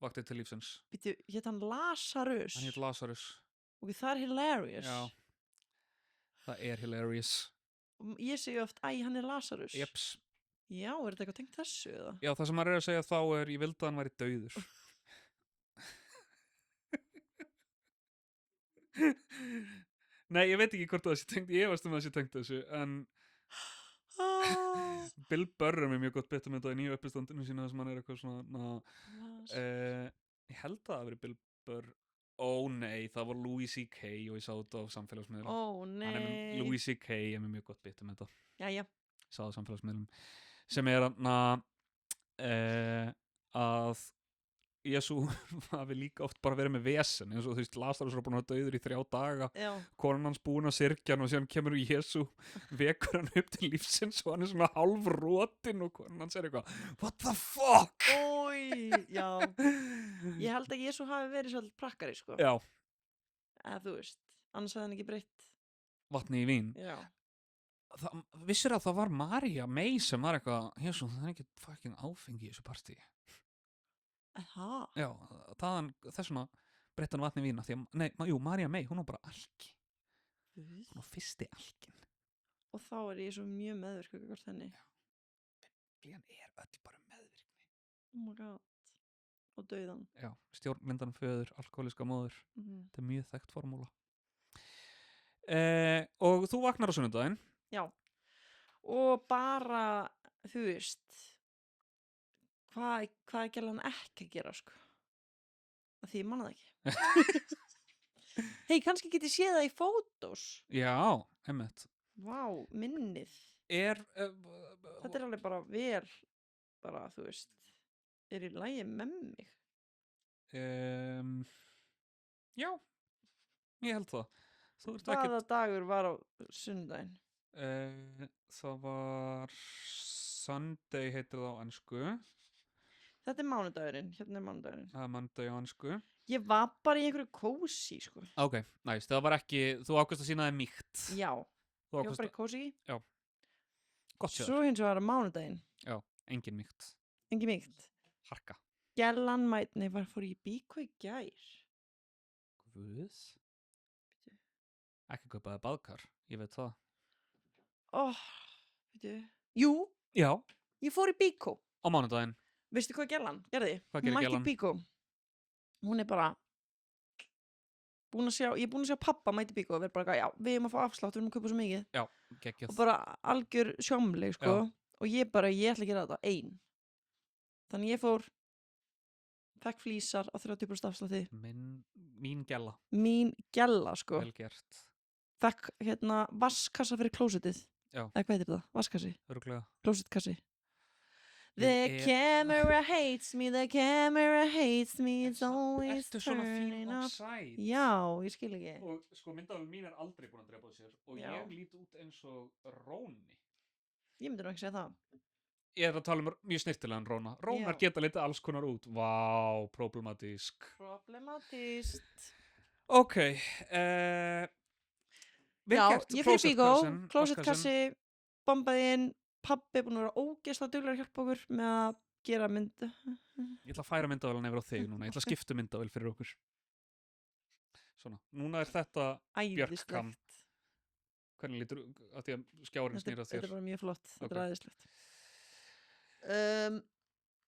vakti til lífsins. Býttu, hét hann Lazarus? Hann hét Lazarus. Og það hilarious. Já, það hilarious. Ég segi oft, hann Lazarus. Jeps. Já, þetta eitthvað tengt þessu eða? Já, það sem maður að segja þá ég vildi að hann væri dauður. Nei, ég veit ekki hvort það sé tengt, ég veist það sé tengt þessu, en Bill Burr mjög gott betur með þetta í nýju uppistandinu sína þess að hann eitthvað svona ég held að það veri Bill Burr. Nei, það var Louis C.K. og ég sá þetta á samfélagsmiðlum. Nei. Louis C.K. mjög gott betur með þetta. Jæja. Ég sá það á samfélagsmiðlum sem að Jesú hafi líka oft bara verið með vesen eins og þú veist, Lazarus var búin að dauður í 3 daga. Já. Konan hans búin að syrgja hann og síðan kemur Jesú, vekur hann upp til lífsins og hann svona hálfrotin og konan hans eitthvað, what the fuck? Ói, já. Ég held að Jesú hafi verið svolítið prakkari, sko. Já. Eða þú veist, annars hefði hann ekki breytt vatni í vín. Já. Vissir að það var María May sem var eitthvað, Jesú, það ekki fucking áfengi í þessu partí. Aha. Já, þessuna breytti hann vatni í vína því að, María May, hún var bara alki. Hún var fyrsti alkin. Og þá Jesú mjög meðvirkur hvort henni. Já. Biblían öll bara meðvirkni. Oh my god. Og dauðan. Já, stjórnlindan föður, alkoholiska móður. Þetta mjög þekkt formúla. Og þú vaknar á sunnudaginn. Já. Og bara, þú veist, hvað gerði hann ekki að gera, sko? Því ég manna það ekki. Hei, kannski get ég séð það í fótós. Já, einmitt. Vá, minnið. Þetta alveg bara vel, bara, þú veist, í lagi með mig. Já, ég held það. Hvaða dagur var á sunnudaginn? Það var Sunday heitir það á ensku. Þetta mánudagurinn, hérna mánudagurinn. Það mánudag á ensku. Ég var bara í einhverju kósi, sko. Ok, næst, það var ekki, þú ákvæmst að sína það mýkt. Já, ég var bara í kósi. Já, gott sér. Svo hins vegar á mánudaginn. Já, engin mýkt. Engin mýkt. Harka. Gellan mætni fór í bíkó í gær. Guð. Ekki kaupaði baðkar, ég veit það. Veitu. Jú. Já. Ég fór í bíkó. Á mánudaginn. Veistu hvað Gellan gerði? Hvað gerir Gellan? Hún mætti í bíkó. Hún bara ég er búin að sjá pappa mætti í bíkó og verið bara, já, við erum að fá afslátt, við erum að kaupa svo mikið. Já, geggjað. Og bara algjör sjómleg, sko. Já. Og ég ætla að gera þetta ein. Þannig ég fekk flísar á 30% afslátti. Mín Gella. Mín Gella, sko. Vel gert. Fekk vasskassa fyrir klósettið. Já. Hvað heitir það? Vasskassi? Örugglega. Klósettkassi. The camera hates me, it's always turning up. Já, ég skil ekki. Og sko, myndavélin mín aldrei búin að drepa á sér og ég lít út eins og Róni. Ég myndi nú ekki segja það. Ég að tala mjög snirtilegan Róna. Rónar geta litið alls konar út. Vá, problematísk. Problematískt. Ok, já, ég fyrir bíkó, klósettkassi, bombaði inn, pabbi búin að vera ógeðslega duglegur að hjálpa okkur með að gera mynd. Ég ætla að færa myndavélan yfir á þig núna. Ég ætla að skipta myndavél fyrir okkur. Svona, núna þetta Björkam. Hvernig lítur að því að skjárinn snýr að þér? Þetta bara mjög flott, þetta æðislegt.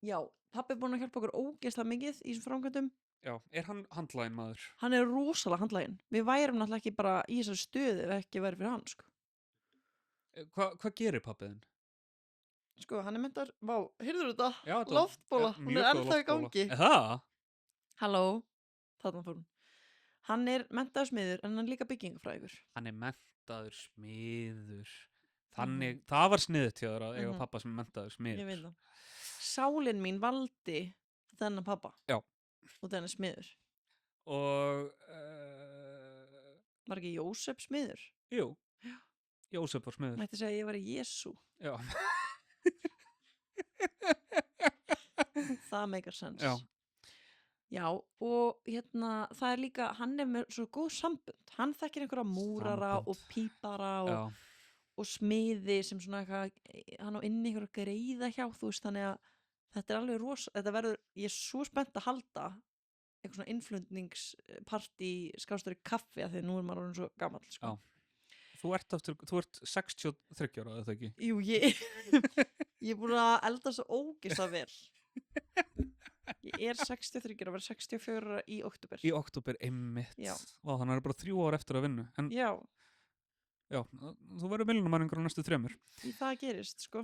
Já, pabbi búinn að hjálpa okkur ógeðslega mikið í þessum framkvæmdum. Já, hann handlaginn maður? Hann rosalega handlaginn. Við værum náttúrulega ekki bara í þessari stöðu ef ekki væri fyrir hann, sko. Hvað gerir pabbiðinn? Sko, hann menntar, heyrður þetta? Já, loftbóla, hún ennþá í gangi. Það? Halló, þarna fór hún. Hann menntaður smiður, en hann líka byggingafræðingur. Hann menntaður smiður. Þannig, það var sniðut hjá þér að eiga pappa sem menntaður smiður. Ég veit það. Sálin mín valdi þennan pappa. Já. Og þennan smiður. Og var ekki Jósef smiður? Jú. Jósef var smiður. Mætti segja að ég var Jesú. Já. Það meikar sens. Já. Já, og það líka, hann með svo góð sambund. Hann þekkir einhverja múrara og pípara og smiði sem svona eitthvað, hann á inni einhverja greiða hjá, þú veist, þannig að þetta alveg þetta verður, ég svo spennt að halda eitthvað svona innflutningspartí skástur í kaffi að því nú maður orðinn svo gamall, sko. Já. Þú ert 63 ára, eða ekki? Jú, ég er búin að elda svo ógeðslega vel. Ég 63 ára, verður 64 í október. Í október, einmitt. Já. Þannig bara 3 ár eftir að vinna. Já, þú verður milljónamæringur á næstu 3. Það gerist, sko.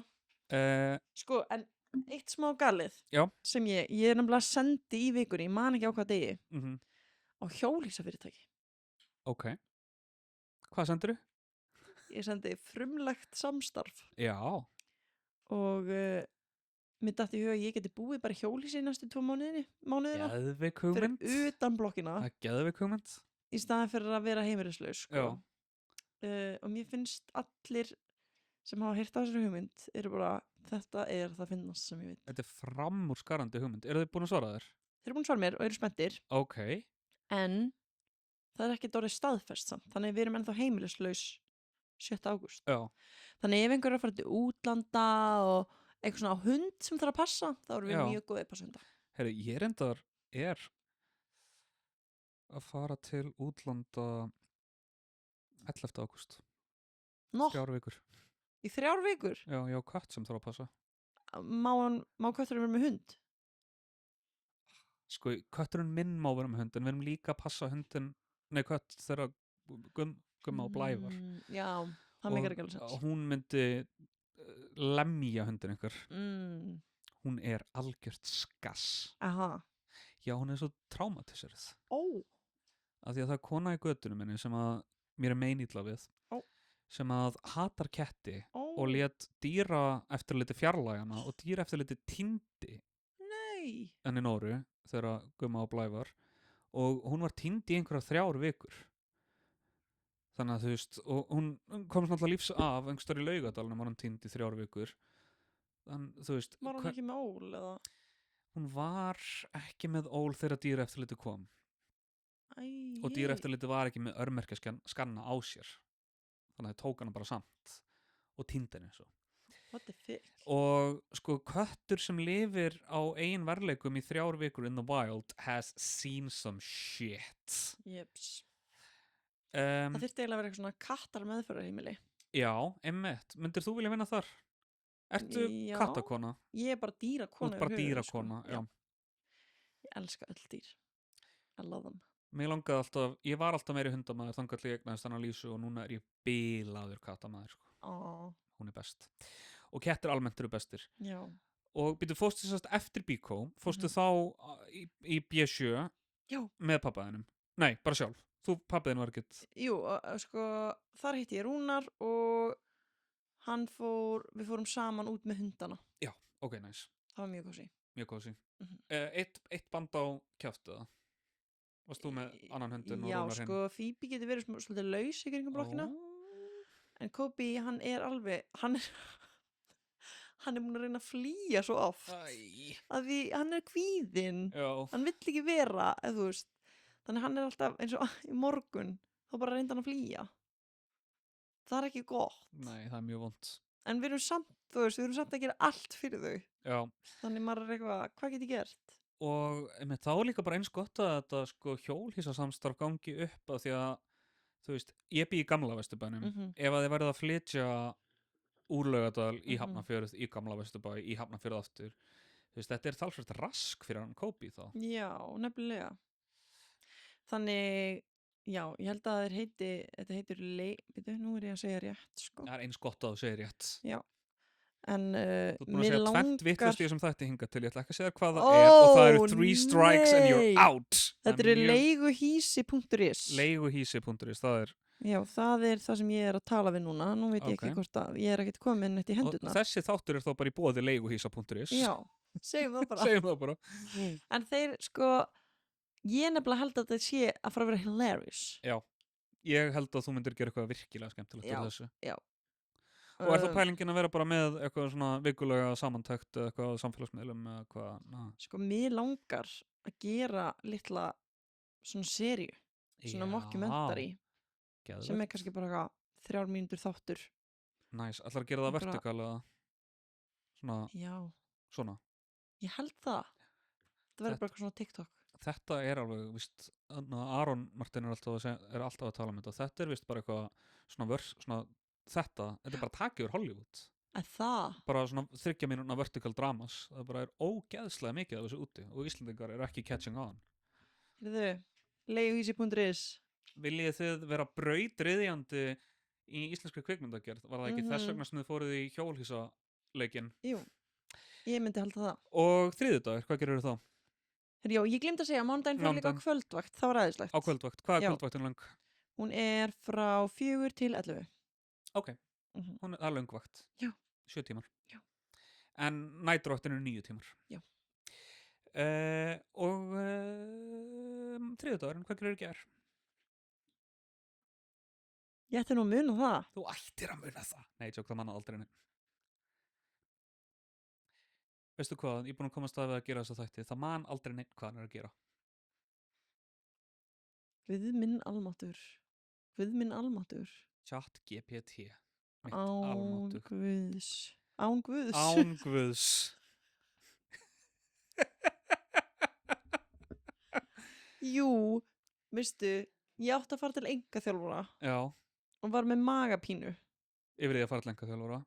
Sko, en eitt smá galið sem ég nefnilega sendi í vikunni, ég man ekki á hvað degi, á hjólhýsafyrirtæki. Ok. Hvað sendirðu? Ég sendi frumlegt samstarf. Já. Og mér datt í huga að ég geti búið bara hjólhýsi næstu 2 mánuðina. Geðveik hugmynd. Fyrir utan blokkina. Það geðveik hugmynd. Í staðan fyrir að vera heimilislaus, sko. Og mér finnst allir sem hafa heyrt á þessari hugmynd eru bara, þetta það finnast sem ég veit. Þetta framúrskarandi hugmynd. Eru þið búin að svara þér? Þeir eru búin að svara mér og eru spenntir. Ok. En það ekki orðið staðfest samt. Þannig við erum ennþá heimilislaus 7. ágúst. Já. Þannig ef einhver að fara til útlanda og eitthvað svona hund sem þarf að passa, þá erum við mjög góðið að passa hunda. Herri, ég reyndar að fara til útlanda 11. ágúst. 3 vikur. Í 3 vikur? Já, ég á kött sem þarf að passa. Má kötturinn vera með hund? Sko, kötturinn minn má vera með hund, en við erum líka að passa kött þegar Gumma og Blævar. Já, það meikar ekki alveg sens. Og hún myndi lemja hundin einhver. Hún algjört skass. Aha. Já, hún svo traumatiserð. Af því að það kona í götunum minni sem að mér meinilla við. Sem að hatar ketti og lét dýra eftirliti fjarlægana og dýra eftirliti týndi. Nei. En í Nóru þegar Gumma og Blævar. Og hún var týnd í einhverja 3 vikur. Þannig að þú veist, og hún komst náttúrulega lífs af einhverstaðar í Laugadalunum var hún týnd í 3 vikur. Þannig, þú veist... Var hún ekki með ól, eða? Hún var ekki með ól þegar dýraeftirliti kom. Og dýraeftirliti var ekki með örmerkjaskanna á sér. Þannig að það tók hana bara samt. Og týndi henni svo. What the fuck? Og sko, köttur sem lifir á eigin verleikum í 3 vikur in the wild has seen some shit. Jeps. Það þyrfti eiginlega að vera eitthvað svona kattar meðferðarheimili. Já, einmitt. Myndir þú vilja vinna þar? Ertu kattakona? Ég bara dýrakona. Þú ert bara dýrakona, já. Ég elska öll dýr. I love them. Mér langaði alltaf, ég var alltaf meiri hundamaður þangað til ég eignaðist hana Lísu og núna ég bilaður kattamaður, sko. Hún best. Og kettir almennt eru bestir. Já. Og býttu, fórstu sérst eftir Bíkó, fórstu þá í B7 með pappaðinum? Nei, bara sjálf. Pappiðin var ekkert... Jú, sko, þar hitti ég Rúnar og við fórum saman út með hundana. Já, ok, nice. Það var mjög kósí. Mjög kósí. Eitt band á kjáftu það? Varst þú með annan hundin og Rúnar hinn? Já, sko, Phoebe getur verið svolítið laus í kringum blokkina. En Kobi, hann alveg, hann er múin að reyna að flýja svo oft. Að því hann kvíðinn. Já. Hann vill ekki vera, eða þú veist. Þannig hann alltaf eins og í morgun þá bara reynda hann að flýja. Það ekki gott. Nei, það mjög vont. En við erum samt þú veist, við erum samt að gera allt fyrir þau. Já. Þannig maður eitthvað, hvað get ég gert? Og þá er líka bara eins gott að þetta sko hjólhýsasamstarf gangi upp af því að, þú veist, ég bý í gamla Vesturbænum. Ef að þið verið að flytja úr Laugardal í Hafnarfjörð, í gamla Vesturbæ, í Hafnarfjörð aftur, þú veist, þetta er talsvert rask fyrir hann Kópi þá. Já, nefnilega. Þannig, já, ég held að þetta heitir nú er ég að segja rétt, sko. Það er eins gott að þú segir rétt. Já. En þú ert búin að segja tvennt vitlaust í þessum þætti hingað til, ég ætla ekki að segja hvað það er og það eru 3 strikes and you're out. Þetta eru leiguhýsi.is. Leiguhýsi.is, það er. Já, það er það sem ég er að tala við núna. Nú veit ég ekki hvort að ég er ekkert komin neitt í hendurnar. Og þessi þáttur er þá bara í boði leiguhýsa.is. Já, segjum það bara. Segjum það bara. En þeir, sko, ég nefnilega held að þetta sé að fara að vera hilarious. Já, ég held að þú myndir gera eitthvað virkilega skemmtilegt úr þessu. Já. Og er það pælingin að vera bara með eitthvað svona vikulega samantækt eða eitthvað samfélagsmiðlum eða eitthvað? Sko, mér langar að gera litla svona seríu, svona mockumentary, sem er kannski bara 3 mínútur þáttur. Næs, ætlar að gera það vertikal eða svona? Já. Svona? Ég held það. Það verður bara eitthvað svona TikTok. Þetta er alveg, víst, Aron Martin er alltaf að tala um þetta. Þetta er víst bara eitthvað svona þetta er bara takið úr Hollywood. Það? Bara svona 3 mínútna vertical dramas. Það bara er ógeðslega mikið af þessu úti og Íslendingar eru ekki catching on. Leiguhýsi.is. Viljið þið vera brautryðjandi í íslenskri kvikmyndagerð? Var það ekki þess vegna sem þið fóruð í hjólhýsaleikinn? Jú, ég myndi halda það. Og þriðjudagur, hvað gerir þá? Já, ég gleymdi að segja, mánudaginn fyrir líka á kvöldvakt. Það var æðislegt. Á kvöldvakt, hvað er kvöldvaktin lang? Hún er frá 4 til 11. Ok, hún er löngvakt. Já. 7 tímar. Já. En næturvaktin er 9 tímar. Já. Og þriðjudagurinn, hvað gerir þið ger? Ég ætti nú að muna það. Þú ættir að muna það. Nei, tjók, það manna aldrei neitt. Veistu hvað, ég er búin að komast að við að gera þess að þætti. Það man aldrei neitt hvað hann er að gera. Guð minn almáttur. Guð minn almáttur. Chat GPT. Án Guðs. Án Guðs. Án Guðs. Jú, veistu, ég átti að fara til einkaþjálfara. Já. Og var með magapínu. Yfir því að fara til einkaþjálfara?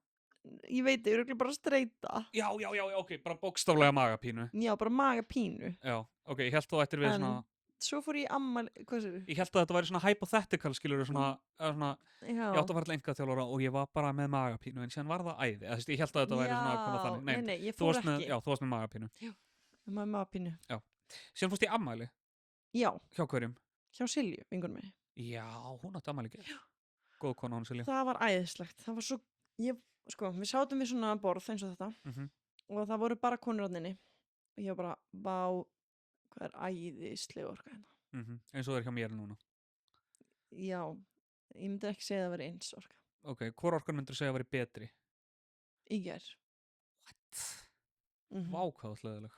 Ég veit, ég er bara að streita. Já, ok, bara bókstaflega magapínu. Já, bara magapínu. Já, ok, ég held þú ættir við svona... Svo fór ég hvað sér þú? Ég held að þetta væri svona hypothetical, skilur, svona ég átti að fara til einkaþjálfara og ég var bara með magapínu, en síðan var það æði. Ég held að þetta væri svona koma þannig. Nei, ég fór ekki. Já, þú varst með magapínu. Já, með magapínu. Já. Síðan fórst ég afmæli. Já. Hjá hverjum? Hjá Silju, vingunum mig. Já, hún átti afmæli ekki. Góð kona hún Silja. Það var æðislegt. Það var svo, við sátum við svona borð eins og þetta og það voru bara konur á henni og ég var bara, vá, hvað er æðisleg orka hérna. Eins og það er hjá mér núna. Já, ég myndi ekki segja að það veri eins orka. Ok, hvor orkan myndir segja að veri betri? Í gær. What? Vá, hvað sleðileg.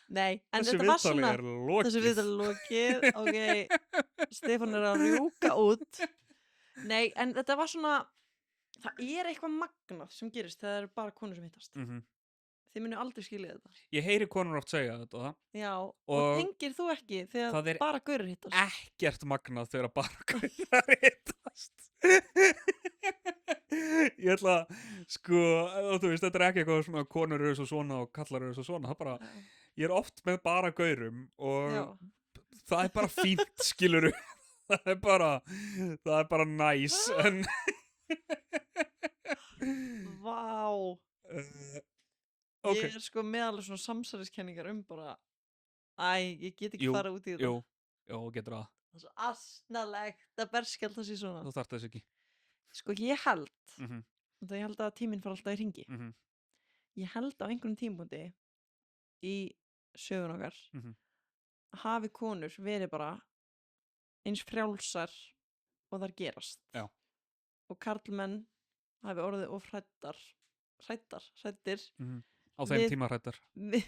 Nei, en þetta var svona þessu viðtali er lokið. Ok, Stefán er að rjúka út. Nei, en þetta var svona það er eitthvað magnað sem gerist þegar það eru bara konur sem hittast. Þið munu aldrei skilja þetta. Ég heyri konur oft segja þetta. Já, og tengir þú ekki þegar bara gaurar hittast? Ekkert magnað þegar bara gaurar hittast. Ég ætla sko, þú veist, þetta er ekki eitthvað svona konur eru svo svona og kallar eru svo svona. Það bara, ég er oft með bara gaurum og það er bara fínt, skilurðu. Það er bara næs, en Vá. Ég er sko með alveg svona samsæriskenningar bara ég get ekki fara út í þetta. Jú, getur það. Það er svo asnalegt, það berskjald það sé svona. Þú þarft þess ekki. Sko ég held ég held að tíminn fara alltaf í hringi. Ég held á einhverjum tímapunkti í sögun okkar hafi konur verið bara eins frjálsar og þar gerast. Já. Og karlmenn hafi orðið of hræddir á þeim tíma hræddar við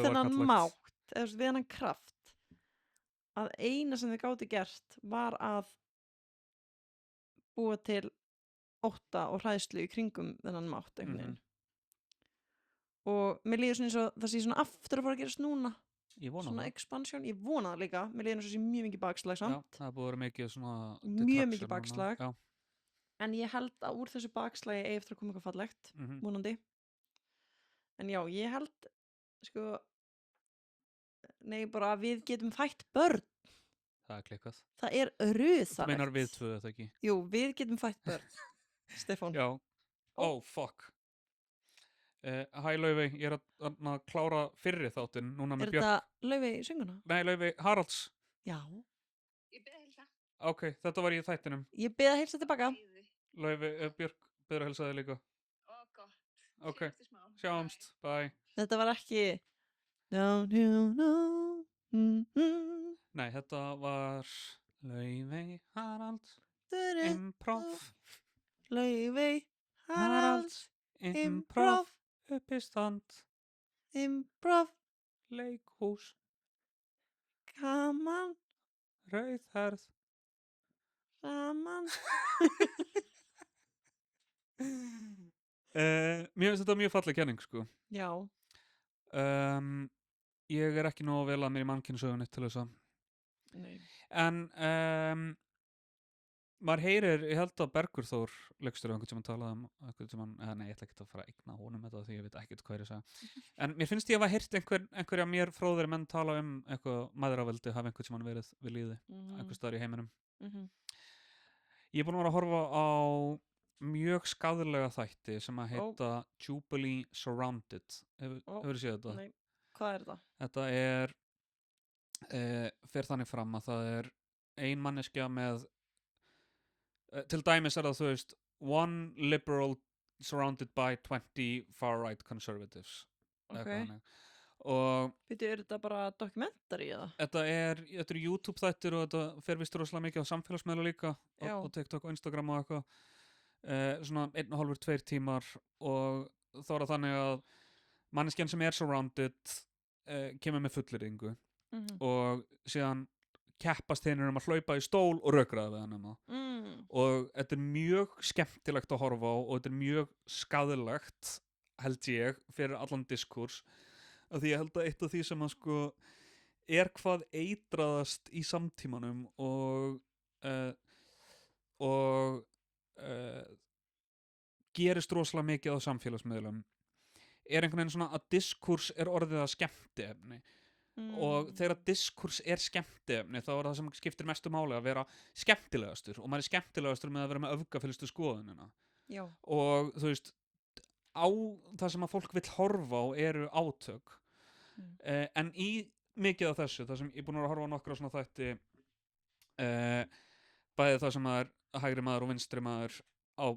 þennan mátt, við þennan kraft að eina sem þið gátu gert var að búa til ótta og hræðslu í kringum þennan mátt einhvern veginn. Og mér líður svona eins og það sé svona aftur að fara að gerast núna. Ég vona svona það. expansion, ég vona það líka. Mér líður eins og sé mjög mikið bakslag samt. Já, það búið að vera mikið svona mjög mikið bakslag. En ég held að úr þessu bakslagi eigi eftir að koma eitthvað fallegt, vonandi. En já, ég held sko bara að við getum fætt börn. Það er klikkað. Það er ruðalegt. Þú meinar við tvö þetta ekki? Jú, við getum fætt börn. Stefán. Já. Fuck. Hæ Laufey, ég er að klára fyrri þáttinn núna með Björk. Er þetta Laufey sönguna? Nei, Laufey Haralds. Já. Ég bið að hilsa. Ok, þetta var í þættinum. Ég bið að hilsa tilbaka. Laufey, Björk biður að hilsa þig líka. Gott. Ok, sjáumst, bye. Þetta var ekki Don't you know Nei, þetta var Laufey Haralds Improv Laufey Haralds Improv Uppistand Improv Leikhús Gaman Rauðherð Saman Mér finnst þetta mjög falleg kenning sko. Já. Ég er ekki nógu vel að mér í mannkynssögunni til þess að en maður heyrir, ég held að Bergur Þór leikstjóri einhvern sem hann talaði nei, ég ætla ekki að fara að eigna honum þetta því ég veit ekkert hvað er að segja en mér finnst ég að hafa heyrt einhverja mér fróðari menn tala eitthvað mæðraveldi hafa einhvern sem hann verið við líði einhver staðar í heiminum Ég er búin að vera að horfa á mjög skaðlega þætti sem að heita Jubilee Surrounded Hefur þið séð þetta? Nei, hvað er þetta? Þetta fer þannig fram að það er ein manneskja með til dæmis er það þú veist one liberal surrounded by 20 far right conservatives og Býtu, er þetta bara dokumentari eða? Þetta er YouTube þættir og þetta fer vistur rosalega mikið á samfélagsmiðla líka og TikTok og Instagram og eitthvað svona 1,5-2 tímar og þá er það þannig að manneskjan sem er surrounded kemur með fullyrðingu og síðan keppast hinnir að hlaupa í stól og rökraða við hann og þetta er mjög skemmtilegt að horfa á og þetta er mjög skaðilegt held ég fyrir allan diskurs af því ég held að eitt af því sem að sko er hvað eitraðast í samtímanum og gerist rosalega mikið á samfélagsmiðlum er einhvern veginn svona að diskurs er orðið að skemmtiefni og þegar diskurs er skemmtiefni þá er það sem skiptir mestu máli að vera skemmtilegastur og maður er skemmtilegastur með að vera með öfgafyllstu skoðunina og þú veist á það sem að fólk vill horfa á eru átök en í mikið af þessu það sem ég er búin að horfa á nokkra svona þætti bæði það sem er hægri maður og vinstri maður á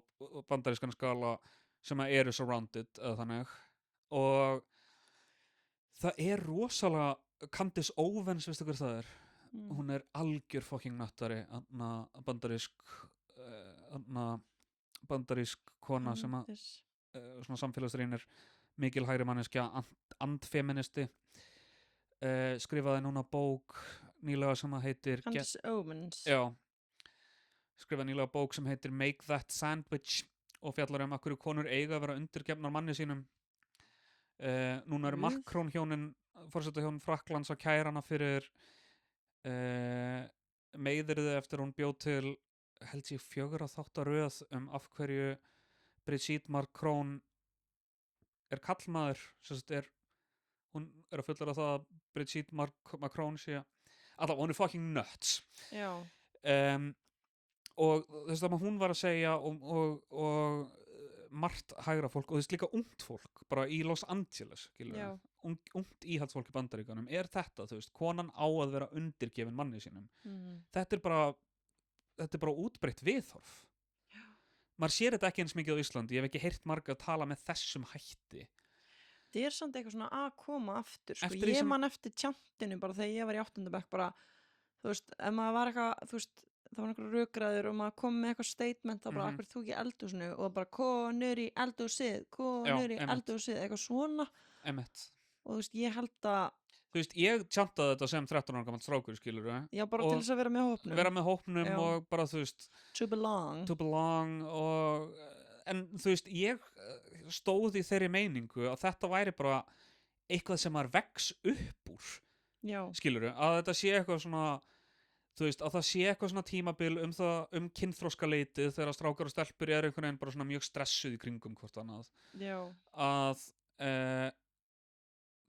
bandarískan skala sem að eru surrounded eða þannig og það er rosalega Candice Owens, veistu hver það er? Hún er algjör fucking nattari bandarísk kona sem að svona samfélagsrýnir mikil hægri manneskja andfeministi skrifaði núna bók nýlega sem að heitir Candice Owens skrifaði nýlega bók sem heitir Make That Sandwich og fjallar af hverju konur eiga að vera undirgefnar manni sínum núna eru Macron hjónin forsetahjón Frakklands að kæra hana fyrir meiðyrði eftir hún bjó til held ég 4 þáttaröð af hverju Brigitte Macron er kallmaður hún er að fullera það að Brigitte Macron sé alltaf hún er fucking nuts og þess að hún var að segja og margt hægra fólk og þess líka ungt fólk bara í Los Angeles ungt íhaldsfólk í Bandaríkjunum er þetta, þú veist, konan á að vera undirgefin manni sínum þetta er bara útbreitt viðhorf maður sér þetta ekki eins mikið á Íslandi ég hef ekki heyrt marga að tala með þessum hætti það er samt eitthvað svona að koma aftur sko. Ég man eftir tjantinu bara þegar ég var í 8. bekk bara, þú veist, ef maður var eitthvað þú veist það var einhver rökræður og maður kom með eitthvað statement þá bara, akkur þú ekki eldhúsinu og bara konur í eldhúsið eitthvað svona og þú veist, ég held að þú veist, ég tjantaði þetta sem 13 ára gamall strákur, skilur Já, bara til þess að vera með hópnum og bara, þú veist, to belong og en þú veist, ég stóð í þeirri meiningu að þetta væri bara eitthvað sem maður vex upp úr, skilur að þetta sé eitthvað svona, þú veist, að það sé eitthvað svona tímabil kynþroskaleitið þegar strákar og stelpur einhvern veginn bara svona mjög stressuð í kringum hvort annað að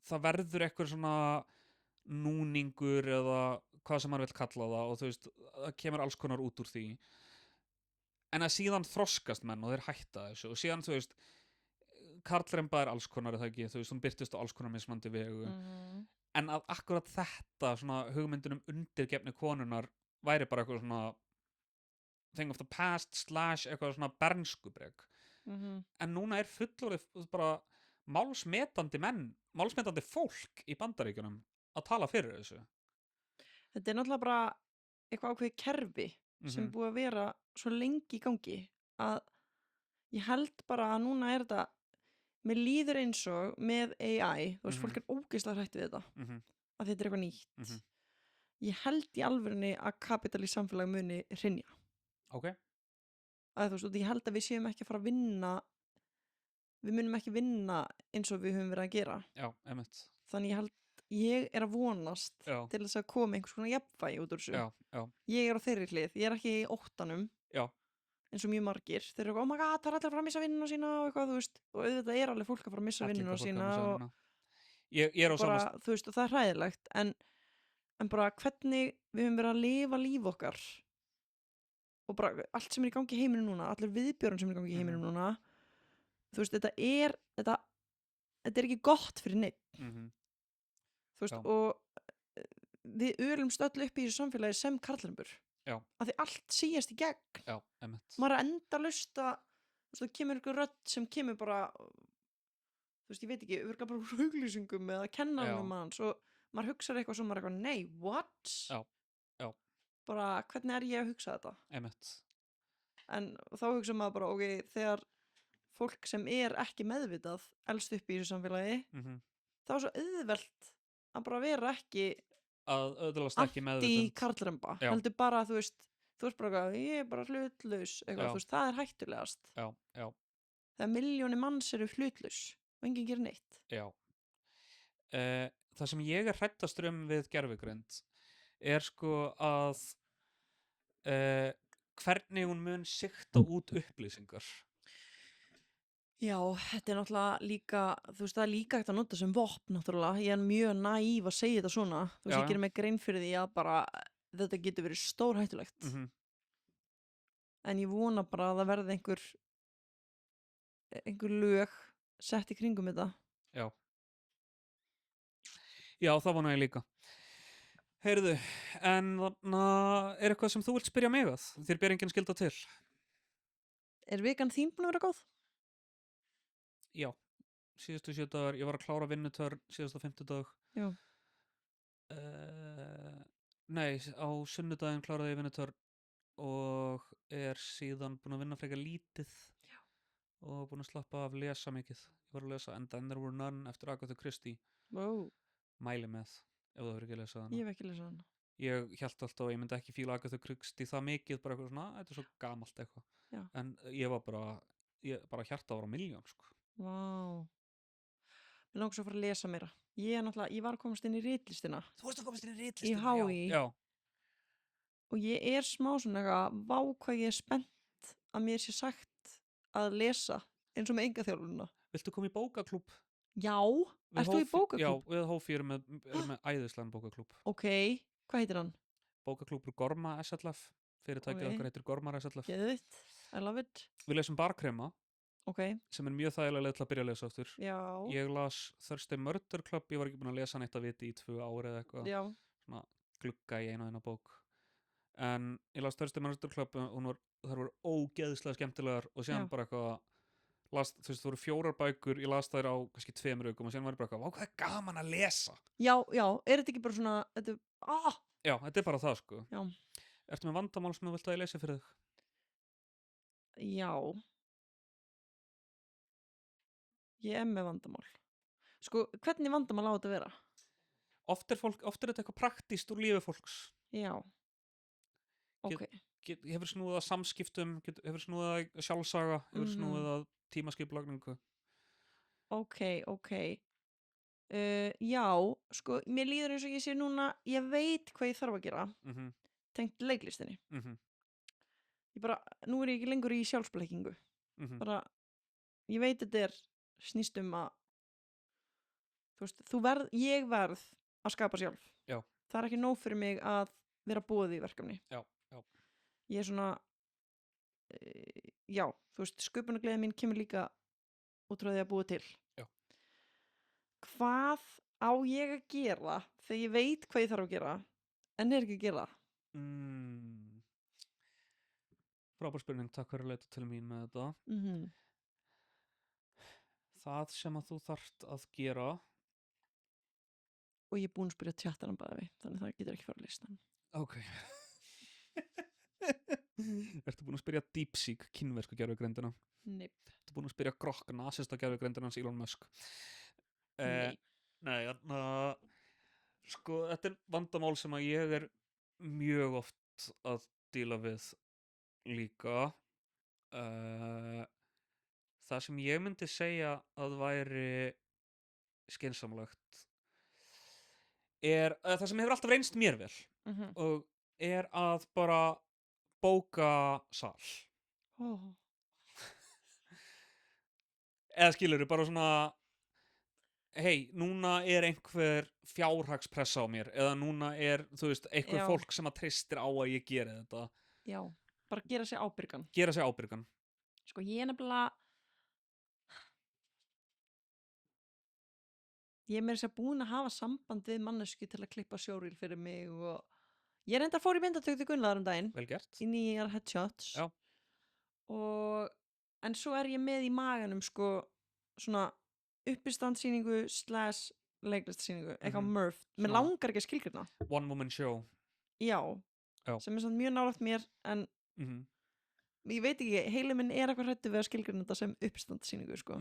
það verður eitthvað svona núningur eða hvað sem maður vil kalla það og þú veist, það kemur alls konar út úr því en að síðan þroskast menn og þeir hætta þessu og síðan, þú veist, karlremba alls konar, það ekki, þú veist, hún byrtist á alls konar mismandi vegu en að akkurat þetta, svona hugmyndunum undirgefni konunar væri bara eitthvað svona thing of the past / eitthvað svona bernskubreg en núna fullorðið bara málsmetandi fólk í Bandaríkjunum að tala fyrir þessu. Þetta náttúrulega bara eitthvað ákveðið kerfi sem búið að vera svo lengi í gangi að ég held bara að núna þetta mér líður eins og með AI, þú veist, fólk ógeðslega hrætt við þetta að þetta eitthvað nýtt ég held í alvörunni að kapitalískt samfélag muni hrynja að þú veist, ég held að við séum ekki að fara að vinna við munum ekki vinna eins og við höfum verið að gera þannig ég að vonast til þess að koma einhvers konar jafnvægi út úr þessu ég á þeirri hlið, ég ekki í óttanum eins og mjög margir þeir oh my god, það allir að fara að missa vinnuna sína og eitthvað, þú veist, og auðvitað allir fólk að fara að missa vinnuna sína og ég bara, þú veist, og það hræðilegt en bara hvernig við höfum verið að lifa líf okkar og bara allt sem í gangi í heiminum núna, allir viðbjörn sem í gangi í heiminum núna þú veist, þetta ekki gott fyrir neitt þú veist, og við ölum stöll upp í þessu samfélagi sem karlrembur að því allt síast í gegn maður endalaust að þú veist, það kemur einhver rödd sem kemur bara þú veist, ég veit ekki, örgulega bara úr huglýsingum eða kennanum hans og maður hugsaði eitthvað sem maður eitthvað, nei, what? Bara, hvernig ég að hugsa þetta? En þá hugsa maður bara, ok, þegar fólk sem ekki meðvitað elst upp í þessu samfélagi þá svo auðvelt að bara vera ekki að öðlast ekki meðvitund anti-karlremba, heldur bara þú veist bara, ég bara hlutlaus eitthvað, þú veist, það hættulegast þegar milljónir manns eru hlutlaus og enginn gerir neitt það sem ég hræddastur við gervigreind sko að hvernig hún mun sigta út upplýsingar Já, þetta náttúrulega líka, þú veist, það líka ekkert að nota sem vopn, náttúrulega. Ég mjög naív að segja þetta svona. Þú veist, ég gerir mig grein fyrir því að bara þetta getur verið stórhættulegt. En ég vona bara að það verði einhver lög sett í kringum þetta. Já, það vona ég líka. Heyrðu, en þannig eitthvað sem þú vilt spyrja mig að? Þér ber enginn skylda til. Vikan þín búin að vera góð? Já, síðustu 7 dagar, ég var að klára vinnutörn síðustu 5. dag nei, á sunnudaginn kláraði ég vinnutörn og síðan búin að vinna frekar lítið og búin að slappa af lesa mikið ég var að lesa And Then There Were None eftir Agatha Christie mæli með, ef þú hefur ekki lesað hana ég hef ekki lesað hana ég hélt alltaf að ég myndi ekki fíla Agatha Christie það mikið, bara eitthvað svona, þetta svo gamalt eitthvað en ég var bara hjarta var á milljón sko Vá Mér langar svo að fara að lesa meira ég var að komast inn í ritlistina Þú varst að komast inn í ritlistina? Í HÍ og ég smá svona vá hvað ég spennt að mér sé sagt að lesa eins og með engaþjálfunina Viltu koma í bókaklúbb? Já, ert þú í bókaklúbb? Já, við HÍ erum með æðislegan bókaklúbb Ok, hvað heitir hann? Bókaklúbbur Gorma SLF fyrirtækið okkar heitir Gormar SLF Geðvitt, I love it Við lesum barkrema sem mjög þægilega leið til að byrja að lesa aftur ég las Thursday Murder Club ég var ekki búin að lesa neitt að viti í 2 ári eða eitthvað svona glugga í eina bók en ég las Thursday Murder Club og þær voru ógeðslega skemmtilegar og síðan bara eitthvað þú veist það voru 4 bækur ég las þær á kannski 2 vikum og síðan var ég bara eitthvað hvað gaman að lesa já, þetta ekki bara svona já, þetta bara það sko já. Ertu með vandamál sem þú vilt að ég lesi fyrir þig? Já Ég með vandamál. Sko, hvernig vandamál á þetta að vera? oft er þetta eitthvað praktískt úr lífi fólks. Já. Ok. Hefur snúið að samskiptum, hefur snúið að sjálfsaga, hefur snúið að tímaskipulagningu. Ok. Já, sko, mér líður eins og ég sé núna, ég veit hvað ég þarf að gera tengt leiklistinni. Ég bara, nú er ég ekki lengur í sjálfsbleikingu. Bara, ég veit þetta snýst að þú veist, ég verð að skapa sjálf. Já. Það er ekki nóg fyrir mig að vera boðið í verkefni. Já. Ég er svona já, þú veist, sköpunargleði mín kemur líka út frá því að búa til. Já. Hvað á ég að gera þegar ég veit hvað ég þarf að gera en er ekki að gera? Frábær spurning, takk fyrir að leita til mín með þetta. Það sem að þú þarft að gera. Og ég er búin að spyrja tjattanum bæði, þannig það getur ekki fara að listan. Ok. Ertu búin að spyrja DeepSeek, kínversku gervigreindina? Nei. Ertu búin að spyrja Grok, nasista gervigreindina hans Elon Musk? Nei, sko, þetta er vandamál sem að ég er mjög oft að díla við líka. Það sem ég myndi segja að væri skynsamlegt það sem hefur alltaf reynst mér vel og er að bara bóka sal. Eða skilurðu, bara svona hei, núna er einhver fjárhagspressa á mér eða núna er, þú veist, einhver fólk sem að treystir á að ég geri þetta. Já, bara gera sig ábyrgan. Sko, ég er nefnilega ég er meira sér búin að hafa samband við mannesku til að klippa sjóríl fyrir mig og ég reyndar fór í myndatöku Gunnlaðar daginn. Vel gert. Í nýjar headshots. Já. En svo er ég með í maganum sko svona uppistandsýningu / leiklistasýningu, eitthvað Murph. Mér langar ekki að skilgrina. One woman show. Já. Sem er svona mjög nálægt mér en ég veit ekki, heilin minn er eitthvað hræddur við að skilgrina þetta sem uppistandsýningu sko.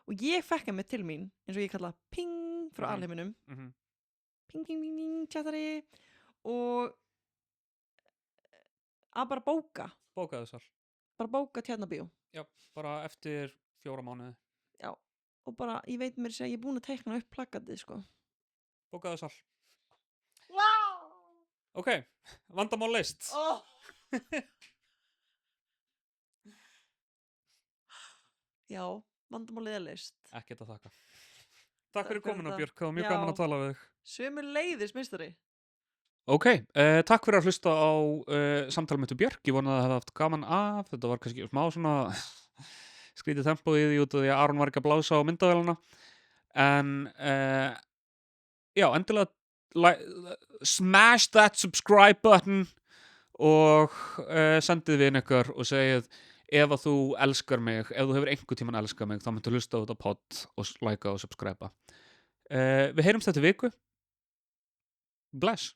Og ég fekk mig til mín, eins og ég kalla ping frá alheiminum. Ping, tjattari. Og að bara bókaðu sal. Bara bóka Tjarnarbíó. Já, bara eftir 4 mánuði. Já, og bara, ég veit mér að ég er búin að teikna upp plakatið, sko. Bókaðu sal. Wow! Ok, vandamál leyst. Já, vandamálið er leyst. Ekkert að þakka. Takk fyrir komuna, Björk, það var mjög gaman að tala við þig. Sömuleiðis, meistari. Ok, takk fyrir að hlusta á samtal með Björk. Ég vonaði að það hefði haft gaman af. Þetta var kannski smá svona skrítið tempó í því út af því að Aron var ekki að blása á myndavélina. En já, endilega smash that subscribe button og sendið við ykkur og segið ef að þú elskar mig, ef þú hefur einhvern tímann elskað mig, þá myndu hlusta á þetta pod og likea og subscribe. Við heyrumst þetta viku. Bless.